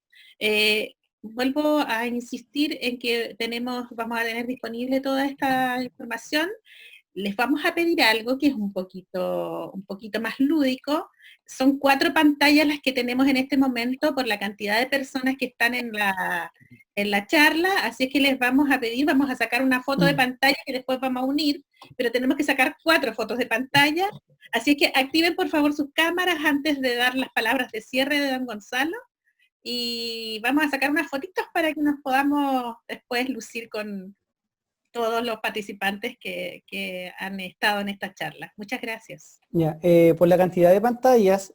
Vuelvo a insistir en que vamos a tener disponible toda esta información. Les vamos a pedir algo que es un poquito más lúdico. Son 4 pantallas las que tenemos en este momento por la cantidad de personas que están en la charla, así es que les vamos a pedir, vamos a sacar una foto de pantalla que después vamos a unir, pero tenemos que sacar 4 fotos de pantalla, así es que activen por favor sus cámaras antes de dar las palabras de cierre de don Gonzalo, y vamos a sacar unas fotitos para que nos podamos después lucir con todos los participantes que han estado en esta charla. Muchas gracias. Ya, por la cantidad de pantallas,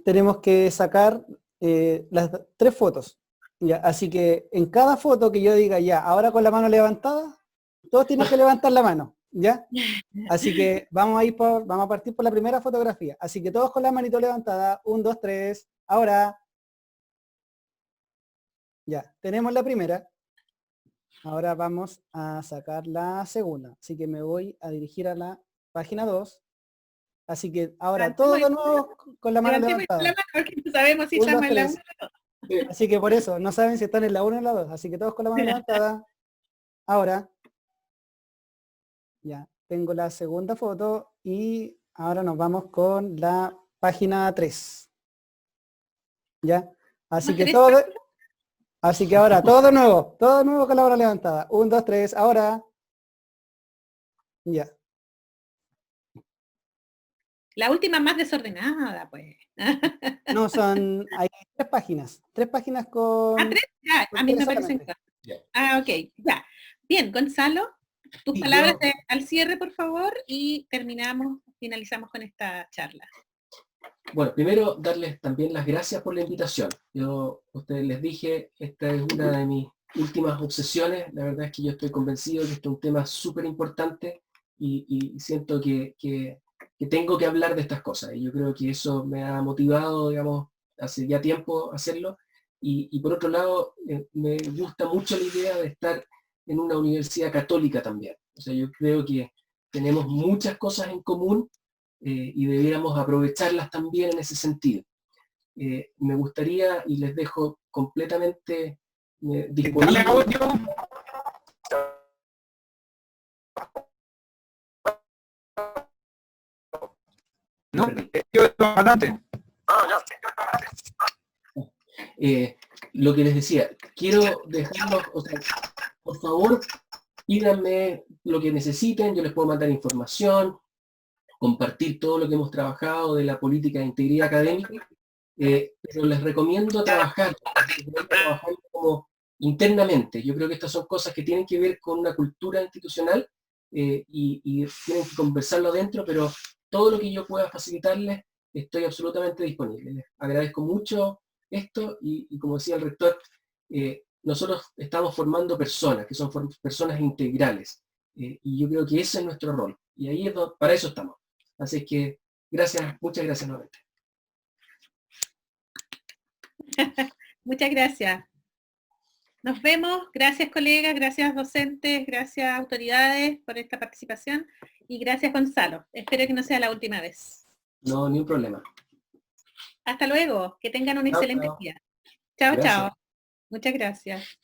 tenemos que sacar las 3 fotos. Ya, así que en cada foto que yo diga ya, ahora con la mano levantada, todos tienen que levantar la mano, ¿ya? Así que vamos a partir por la primera fotografía. Así que todos con la manito levantada, 1, 2, 3, ahora. Ya, tenemos la primera. Ahora vamos a sacar la segunda. Así que me voy a dirigir a la página 2. Así que ahora todos de nuevo con la mano levantada. La mano, porque no sabemos si estamos en la 1. Así que por eso, no saben si están en la 1 o en la 2. Así que todos con la mano levantada. Ahora. Ya, tengo la segunda foto y ahora nos vamos con la página 3. ¿Ya? Así que todo... Así que ahora, todo de nuevo con la mano levantada. 1, 2, 3, ahora. Ya. La última más desordenada, pues. No, hay 3 páginas con... ¿3? Ya, a mí me parecen 4. Ok, ya. Bien, Gonzalo, tus palabras al cierre, por favor, y finalizamos con esta charla. Bueno, primero darles también las gracias por la invitación. Yo a ustedes les dije, esta es una de mis últimas obsesiones. La verdad es que yo estoy convencido de que este es un tema súper importante y siento que tengo que hablar de estas cosas. Y yo creo que eso me ha motivado, digamos, hace ya tiempo hacerlo. y por otro lado, me gusta mucho la idea de estar en una universidad católica también. O sea, yo creo que tenemos muchas cosas en común y debiéramos aprovecharlas también en ese sentido. Me gustaría, y les dejo completamente disponible. No, yo adelante. Lo que les decía, quiero dejarlos, o sea, por favor, pídanme lo que necesiten, yo les puedo mandar información, compartir todo lo que hemos trabajado de la política de integridad académica, pero les recomiendo trabajar como internamente. Yo creo que estas son cosas que tienen que ver con una cultura institucional y tienen que conversarlo adentro, pero todo lo que yo pueda facilitarles, estoy absolutamente disponible. Les agradezco mucho esto y como decía el rector, nosotros estamos formando personas, que son personas integrales, y yo creo que ese es nuestro rol, y ahí para eso estamos. Así que gracias, muchas gracias nuevamente. Muchas gracias. Nos vemos. Gracias, colegas, gracias, docentes, gracias, autoridades, por esta participación, y gracias, Gonzalo. Espero que no sea la última vez. No, ni un problema. Hasta luego. Que tengan un excelente día. Chao, chao. Muchas gracias.